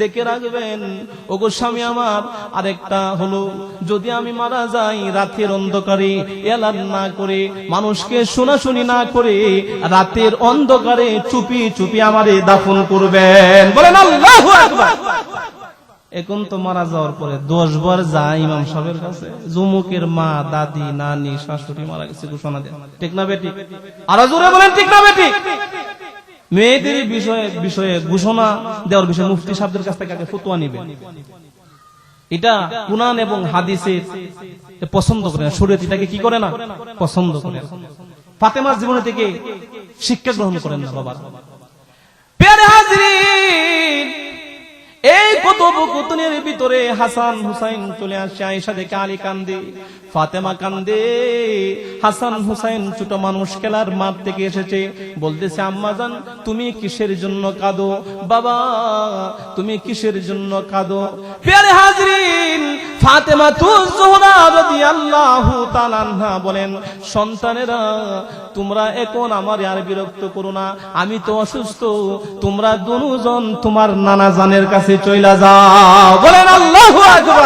দেখে রাখবেন। ওগো স্বামী আমার আরেকটা হলো, যদি আমি মারা যাই রাতের অন্ধকারে এলান না করে, মানুষকে শোনাশুনি না করে, রাতের অন্ধকারে চুপি চুপি আমারে দাফন করবেন। বলেন আল্লাহু আকবার। এখন তো মারা যাওয়ার পরে 10 বার যায় ইমাম সাহেবের কাছে, জুমুকের মা, দাদি, নানি, শাশুড়ি মারা গেছে ঘোষণা দেন, ঠিক না বেটি? আর জোরে বলেন ঠিক না বেটি? মেয়েদের বিষয়ে ঘোষণা দেওয়ার বিষয়ে মুফতি সাহেবদের কাছ থেকে আগে ফতোয়া নেবেন। এটা কুরআন এবং হাদিসের পছন্দ করে না, শরীয়ত এটাকে কি করে না, পছন্দ করে না। ফাতেমার জীবনে থেকে শিক্ষা গ্রহণ করেন না বাবা। প্রিয় হাজরিন, এই কথোপকথনের ভিতরে হাসান হুসাইন চলে আসে। আয়েশা দেখে আলী কান্দে, ফাতেমা কান্দে। হাসান হুসাইন ছোট মানুষ, খেলার মাঠ থেকে এসেছে, বলতেছে আম্মা জান তুমি কিসের জন্য কাঁদো? বাবা তুমি কিসের জন্য কাঁদো? প্রিয় হাজরিন, ফাতেমা জোহরা রাদিয়াল্লাহু তাআলা আনহা বলেন, সন্তানেরা তোমরা এখন আমার আর বিরক্ত করো না, আমি তো অসুস্থ, তোমরা দুজন তোমার নানা জানের কাছে চলে যাও। বলেন আল্লাহু আকবার।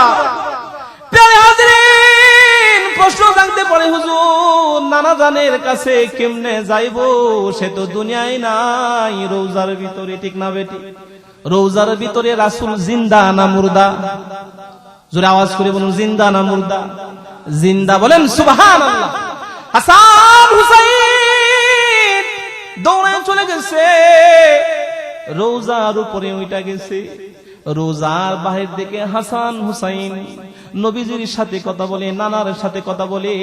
প্রিয় হাজরিন, প্রশ্ন জানতে পারে হুজুর নানা জানের কাছে কেমনে যাইবো? সে তো দুনিয়ায় নাই, রওজার ভিতরে, ঠিক না বেটি? রওজার ভিতরে রাসূল জিন্দা না মুর্দা? জোরে আওয়াজ করে বলুন, জিন্দা না মুর্দা? জিন্দা। বলেন সুবহানাল্লাহ। হাসান হুসাইন দৌড়ে চলে গেছে, রওজার উপরে উঠা গেছে। রোজার বাহির থেকে হাসান হুসাইন নবীজির সাথে কথা বলে, নানার সাথে কথা বলে।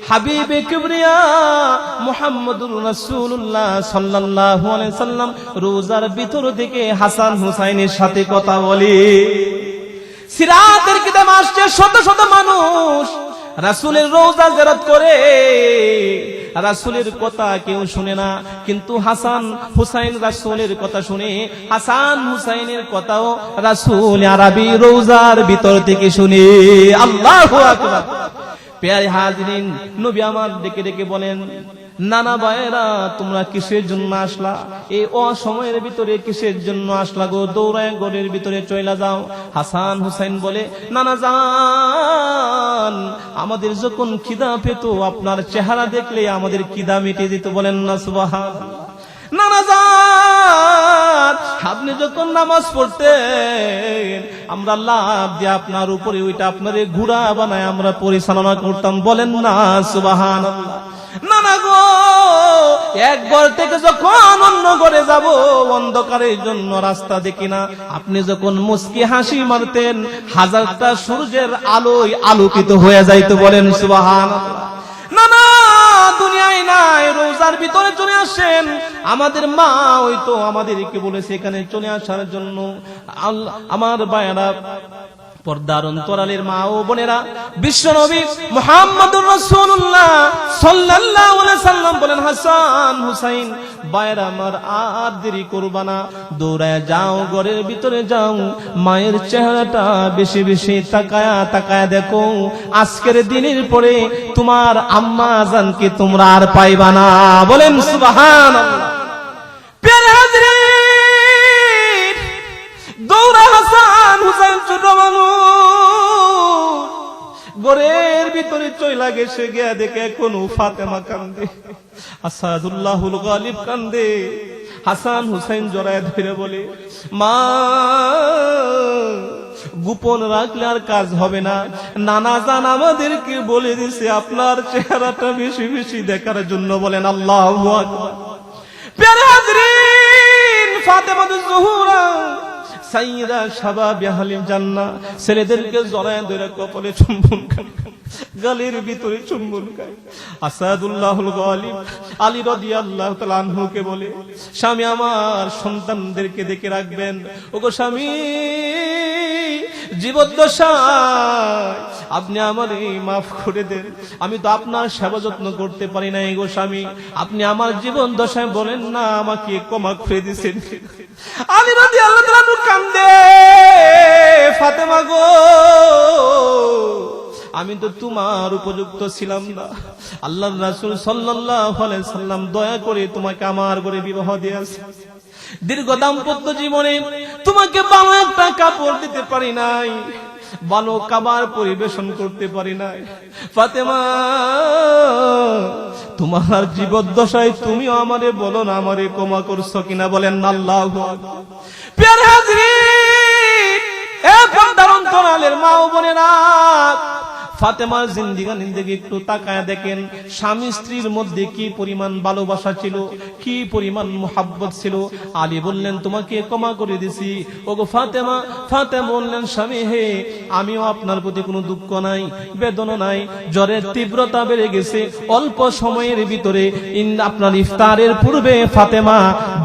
হাবিবে কিবরিয়া মুহাম্মদুর রাসূলুল্লাহ সাল্লাল্লাহু আলাইহি সাল্লাম রোজার ভিতর থেকে হাসান হুসাইনের সাথে কথা বলে। সিরাতের কিতাব আসছে শত শত মানুষ রাসূলের রওজা জিয়ারত করে, রাসূলের কথা কেউ শুনে না, কিন্তু হাসান হুসাইন রাসূলের কথা শুনে। হাসান হুসাইনের কথাও রাসূল আরবি রওজার ভিতর থেকে শুনে। আল্লাহু আকবার। প্রিয় হাজরিন, নবী আমার ডেকে ডেকে বলেন, নানা ভাইরা তোমরা কিসের জন্য আসলা? এই অসময়ের ভিতরে কিসের জন্য আসলা গো? দৌড়ায় ঘরের ভিতরে চলে যাও। হাসান হুসাইন বলে, নানা জান আমাদের যখন খিদা পেত আপনার চেহারা দেখলে আমাদের খিদা মিটে যেত। বলেন না সুবহানাল্লাহ। নানা জান আপনি যখন নামাজ পড়তেন আমরা লাভ দিয়ে আপনার উপরে ওইটা আপনার ঘোড়া বানায় আমরা পরিচালনা করতাম। বলেন না সুবহানাল্লাহ। নানা গো এক ঘর থেকে যখন অন্য ঘরে যাব অন্ধকারের জন্য রাস্তা দেখি না, আপনি যখন মুস্কি হাসি মারতেন হাজারটা সূর্যের আলোয় আলোকিত হয়ে যাইতো। বলেন সুবহানাল্লাহ। নানা দুনিয়ায় নাই, রোজার ভিতরে চলে আসেন। আমাদের মা হয়তো আমাদেরকে বলেছে এখানে চলে আসার জন্য। আমার ভাইরা পর্দার অন্তরালের মা ও বোনেরা, বিশ্বনবী মুহাম্মদুর রাসূলুল্লাহ সাল্লাল্লাহু আলাইহি সাল্লাম বলেন, হাসান হুসাইন ভাইরা আমার, আর দেরি করবা না, দৌড়ায় যাও, ঘরের ভিতরে যাও, মায়ের চেহারাটা বেশি বেশি তাকায়া তাকায়া দেখো। আজকের দিনের পরে তোমার আম্মা জানকে তোমরা আর পাইবা না। বলেন সুবহানাল্লাহ। প্রিয় হাজরিন, দৌড়া হাসান হুসাইন ছোট মানুষ ঘরের ভিতরে চইলা গেছে, গিয়া দেখে এখনো ফাতেমা কান্দে, আসাদুল্লাহুল গালিব কান্দে। হাসান হুসাইন জড়ায় ধরে বলে, মা গোপন রাখলে আর কাজ হবে না, নানা জান আমাদেরকে বলে দিছে আপনার চেহারাটা বেশি বেশি দেখার জন্য। বলেন আল্লাহু আকবার। প্রিয় হাজরিন, ফাতেমাতুজ জোহরা সাইয়্যিদা শাবাব আহলিল জান্নাহ ছেলেদেরকে জড়ায় ধরে কপালে চুম্বন করে, গালের ভিতরে চুম্বন খায়। আসাদুল্লাহুল গালিব আলী রাদিয়াল্লাহু তাআলা আনহুকে বলে, স্বামী আমার সন্তানদেরকে দেখে রাখবেন। ওগো স্বামী, জীবদ্দশায় আপনি আমারে মাফ করে দেন, আমি তো আপনার সেবা যত্ন করতে পারি না। গো স্বামী, আপনি আমার জীবন দশায় বলেন না আমাকে ক্ষমা করে দিয়েছেন। আলী রাদিয়াল্লাহু তাআলা কান্দে, ফাতেমা গো, আমি তো তোমার উপযুক্ত ছিলাম না, আল্লাহর রাসূল সাল্লাল্লাহু আলাইহি সাল্লাম দয়া করে তোমাকে আমার ঘরে বিবাহ দিয়েছে। দীর্ঘ দাম্পত্য জীবনে তোমাকে ভালো একটা কাপড় দিতে পারি নাই, ভালো খাবার পরিবেশন করতে পারি নাই। ফাতেমা, তোমার জীবদ্দশায় তুমিও আমারে বলো না আমারে ক্ষমা করছো কিনা। বলেন আল্লাহু আকবার। প্রিয় হাজরিন, এ পর্দার অন্তরালের মা ও বোনেরা, ফাতেমার জিন্দেগি একটু তাকায় দেখেন, স্বামী স্ত্রীর মধ্যে কি পরিমাণ ভালোবাসা ছিল, কি পরিমাণ মুহাব্বত ছিল। আলী বললেন, তোমাকে ক্ষমা করে দিছি। ওগো ফাতেমা, ফাতেমা বললেন, স্বামী হে, আমিও আপনার প্রতি কোনো দুঃখ নাই, বেদনা নাই। জ্বরের তীব্রতা বেড়ে গেছে, অল্প সময়ের ভিতরে আপনার ইফতারের পূর্বে ফাতেমা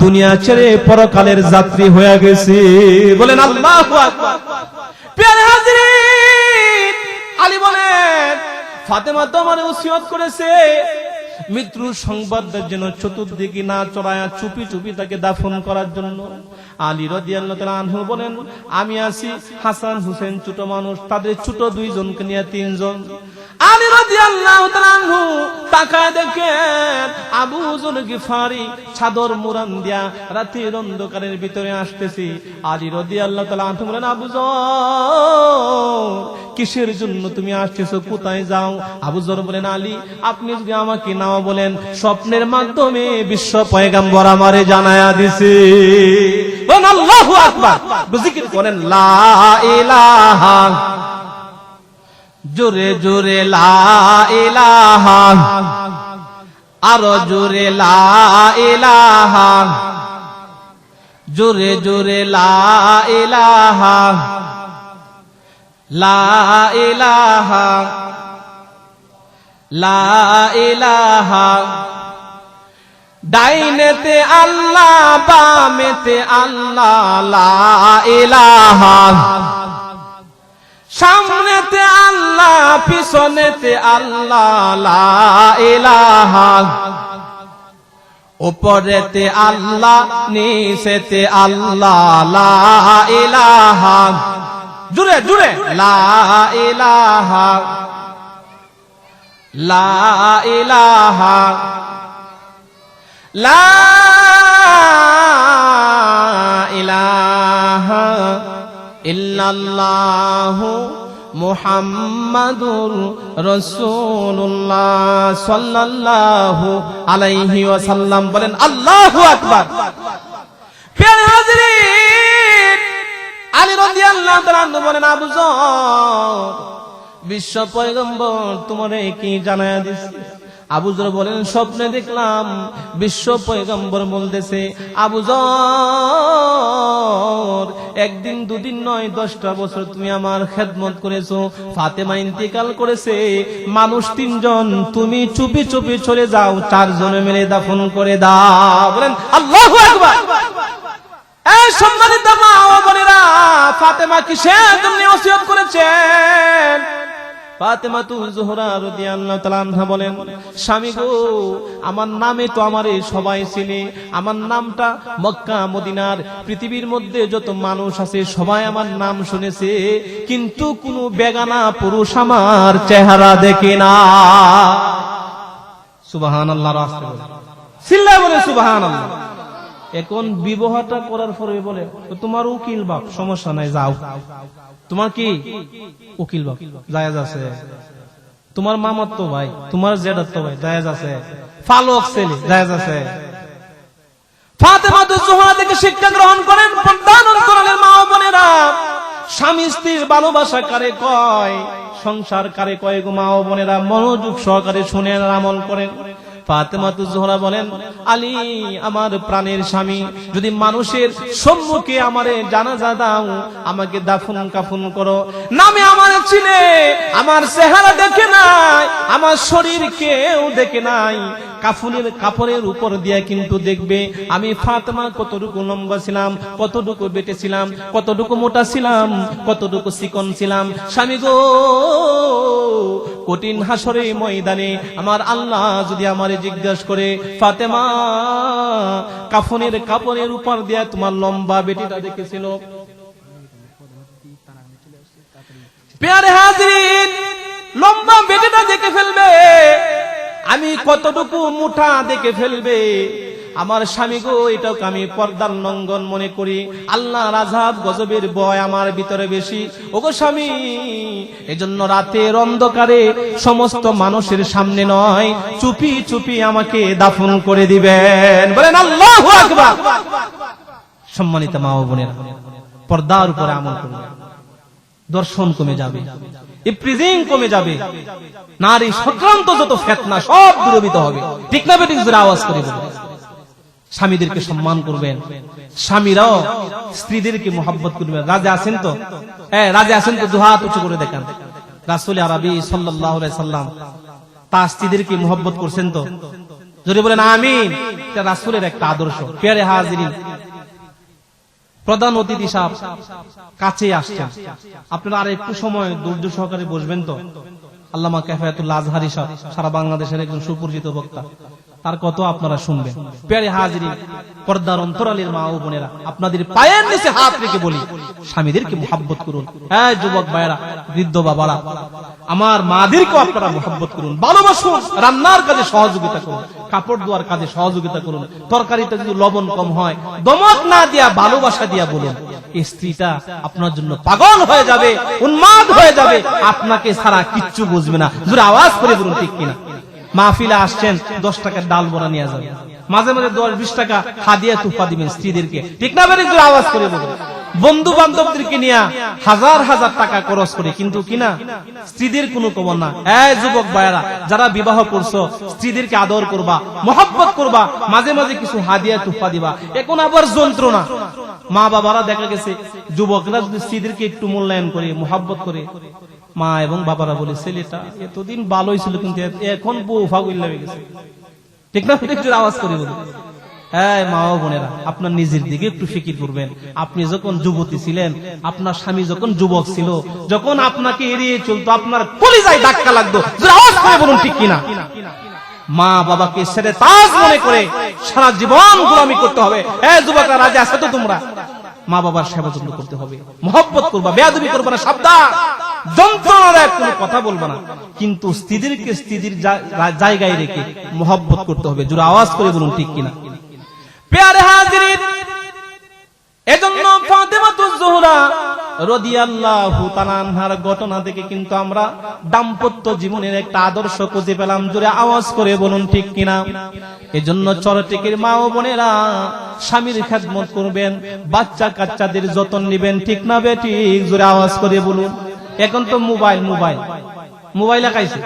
দুনিয়া ছেড়ে পরকালের যাত্রী হয়ে গেছে। বলেন আল্লাহু আকবার। প্রিয় হাজরিন, আলী বলেন, ফাতেমা তো আমার ওসিয়ত করেছে মৃত্যুর সংবাদটা যেন চতুর্দিকে না চড়ায়া চুপি চুপি তাকে দাফন করার জন্য। আলী রাদিয়াল্লাহু তাআলা আনহু বলেন, আমি আছি, হাসান হুসেন ছোট মানুষ, তাদের ছোট দুইজনকে নিয়ে তিনজন। আলী রাদিয়াল্লাহু তাআলা আনহু তাকায় দেখেন আবু যর গিফারি চাদর মুরান দিয়া রাতের অন্ধকারের ভিতরে আসতেছে। আলী রাদিয়াল্লাহু তাআলা আনহু বলেন, আবু যর, কিসের জন্য তুমি আসতেছো, কোথায় যাও? আবু যর বলেন, আলী, আপনি যদি আমাকে নাও বলেন, স্বপ্নের মাধ্যমে বিশ্ব পয়গম্বর আমারে জানায়া দিছে। বলেন আল্লাহু আকবার। জিকির করেন লা ইলাহা, জোরে জোরে লা ইলাহা, আরো জোরে লা ইলাহা, জোরে জোরে লা ইলাহা, লা ইলাহা, লা ইলাহা। ডাইনেতে আল্লাহ, বামেতে আল্লাহ, লা ইলাহা। সামনেতে আল্লাহ, পিছনেতে আল্লাহ, লা ইলাহা। উপরেতে আল্লাহ, নিচেতে আল্লাহ, লা ইলাহা। জুড়ে জুড়ে লা ইলাহা, লা ইলাহা, লা ইলাহা ইল্লাল্লাহু মুহাম্মাদুর রাসূলুল্লাহ সাল্লাল্লাহু আলাইহি ওয়াসাল্লাম। বলেন আল্লাহু আকবার। প্রিয় হাজরিন, আলী রাদিয়াল্লাহু তাআলা বলেন, আবু যর, বিশ্ব পয়গম্বর তোমারে কি জানায়া দিছে? আবু যর বলেন, স্বপ্নে দেখলাম বিশ্ব পয়গম্বর বলতেছে, আবু যর, একদিন দুদিন নয় 10টা বছর তুমি আমার খেদমত করেছো। ফাতেমা ইন্তিকাল করেছে, মানুষ 3 জন, তুমি চুপি চুপি চলে যাও, 4 জনে মিলে দাফন করে দাও। বলেন আল্লাহু আকবার। এই সম্মানিত মা ও বোনেরা, ফাতেমা কিসের জন্য ওসিয়ত করেছেন? ফাতেমাতুজ জোহরা রাদিয়াল্লাহু তাআলা আনহা বলেন, স্বামী গো, আমার নামে তো আমারে সবাই চিনে, আমার নামটা মক্কা মদিনার পৃথিবীর মধ্যে যত মানুষ আছে সবাই আমার নাম শুনেছে, কিন্তু কোন বেগানা পুরুষ আমার চেহারা দেখে না। সুবহানাল্লাহ, রাস্তে বলে চিল্লায় বলে সুবহানাল্লাহ। এখন বিবাহটা করার পরে বলে তোমার উকিল বাপ, সমস্যা নাই যাও। তোমার কি উকিল বাপ, জায়েজ আছে। তোমার মামাতো ভাই, তোমার জেঠাতো ভাই, জায়েজ আছে। ফালক ছেলে, জায়েজ আছে। ফাতেমাতুজ জোহরা থেকে শিক্ষা গ্রহণ করেন প্রধান অন্তরালের মা ও বোনেরা। স্বামী স্ত্রীর ভালোবাসা কারে কয়, সংসার কারে কয় গো মা ও বোনেরা, মনোযোগ সহকারে শুনেন আর আমল করেন। ফাতেমাতুজ জোহরা বলেন, আলী আমার প্রাণের স্বামী, যদি মানুষের সম্মুখে আমারে জানাজা দাও, আমাকে দাফন কাফন করো, নামে আমার চিনে, আমার চেহারা দেখে নাই, আমার শরীর কেউ দেখে নাই, কাফনের কাপড়ের উপর দিয়ে কিন্তু দেখবে আমি ফাতেমা কতটুকু লম্বা ছিলাম, কতটুকু বেটে ছিলাম, কতটুকু মোটা ছিলাম, কতটুকু চিকন ছিলাম। স্বামী গো, কঠিন হাসরে ময়দানে আমার আল্লাহ যদি আমারে জিজ্ঞাসা করে, ফাতেমা কাফনের কাপড়ের উপর দিয়ে তোমার লম্বা বেটিটা দেখেছিল? প্যারে হাজির, লম্বা বেটিটা দেখে ফেলবে, আমি কতটুকু মুঠা দেখে ফেলবে। আমার স্বামী গো, এটাকে আমি পর্দার লঙ্ঘন মনে করি, আল্লাহর আযাব গজবের ভয় আমার ভিতরে বেশি। ওগো স্বামী, এজন্য রাতের অন্ধকারে সমস্ত মানুষের সামনে নয়, চুপি চুপি আমাকে দাফন করে দিবেন। বলেন আল্লাহু আকবার। সম্মানিত মা ও বোনেরা, পর্দার উপরে আমল করুন, দর্শন কমে যাবে, ইপ্রিজিং কমে যাবে, নারী সংক্রান্ত যত ফিতনা সব দূরীভূত হবে। ঠিক না বেঠিক? জোরে আওয়াজ করে বলুন। স্বামীদেরকে সম্মান করবেন, স্বামীরাও স্ত্রীদেরকে মহব্বত করবেন। রাজা আছেন তো? হ্যাঁ, রাজা আছেন তো? দুহাত উঁচু করে দেখান। রাসূল আরবি সাল্লাল্লাহু আলাইহি সাল্লাম তার স্ত্রীদেরকে মহব্বত করছেন তো? জোরে বলেন আমিন। এটা রাসূলের একটা আদর্শ। প্রিয় হাজিরিন, প্রধান অতিথি সাহেব কাছে আসছেন, আপনারা আর একটু সময় ধৈর্য সহকারে বসবেন তো। আল্লামা কিফায়াতুল আজহারী সাহেব সারা বাংলাদেশের একজন সুপরিচিত বক্তা, তার কত আপনারা শুনবেন। প্রিয় হাজিরিন, পর্দার অন্তরালের মা ও বোনেরা, আপনাদের পায়ের নিচে হাত রেখে বলি, স্বামীদেরকে মহব্বত করুন। হ্যাঁ যুবক ভাইরা, বৃদ্ধ বাবারা, আমার মাদেরকেও আপনারা মহব্বত করুন, ভালোবাসুন, রান্নার কাজে সহযোগিতা করুন, কাপড় ধোয়ার কাজে সহযোগিতা করুন, তরকারিতে যদি লবণ কম হয় দমক না দিয়া ভালোবাসা দিয়া বলুন। এই স্ত্রীটা আপনার জন্য পাগল হয়ে যাবে, উন্মাদ হয়ে যাবে, আপনাকে ছাড়া কিচ্ছু বুঝবে না। জোরে আওয়াজ করে বলুন ঠিক কিনা? মাহফিলে আসছেন, 10 টাকার ডাল বড়া নিয়ে যাবেন, মাঝে মাঝে 10-20 টাকা হাদিয়া তুফা দিবেন স্ত্রীদেরকে। ঠিক না বেরিক? জোরে আওয়াজ করে বলুন। বন্ধু বান্ধবদেরকে নিয়ে হাজার হাজার টাকা খরচ করে, কিন্তু কিনা স্ত্রীদের কোনো খবর না। এই যুবক ভাইরা, যারা বিবাহ করছো, স্ত্রীদেরকে আদর করবা, মহব্বত করবা, মাঝে মাঝে কিছু হাদিয়া তুফা দিবা। এখন আবার যন্ত্রণা, মা বাবারা দেখা গেছে যুবকরা যদি স্ত্রীদেরকে একটু মূল্যায়ন করে, মহব্বত করে, মা এবং বাবারা বলে ছেলেটা এতদিন ভালোই ছিল, কিন্তু এখন বউ ফাগুল লেগে গেছে। ঠিক না? আওয়াজ করে বলুন। হ্যাঁ মা ও বোনেরা, আপনার নিজের দিকে একটু ফিকির করবেন। আপনি যখন যুবতী ছিলেন, আপনার স্বামী যখন যুবক ছিল, যখন আপনাকে এড়িয়ে চলতো, আপনার কলিজায় ধাক্কা লাগতো। আওয়াজ করে বলুন ঠিক কিনা? মা বাবাকে ছেড়ে তাজ মনে করে সারা জীবন গোলামি করতে হবে। হ্যাঁ যুবকরা, রাজি আছে তো তোমরা? মা বাবার সেবা যত্ন করতে হবে, মহব্বত করবা, বেয়াদবি করবা না, সাবধান, যন্ত্রণার কোনো কথা বলবা না, কিন্তু স্ত্রীদেরকে স্ত্রীদের জায়গায় রেখে মহব্বত করতে হবে। জোরে আওয়াজ করে বলুন ঠিক কিনা? প্রিয় হাজিরিন, এজন্য ফাতেমাতুজ জোহরা রাদিয়াল্লাহু তাআলা আনহার ঘটনা থেকে কিন্তু আমরা দাম্পত্য জীবনের একটা আদর্শ খুঁজে পেলাম। জোরে আওয়াজ করে বলুন ঠিক কিনা? এজন্য চরটিকের মা ও বোনেরা, স্বামীর খেদমত করবেন, বাচ্চা কাচ্চাদের যত্ন নেবেন। ঠিক না বেঠিক? জোরে আওয়াজ করে বলুন। এখন তো মোবাইল লাগাইছে,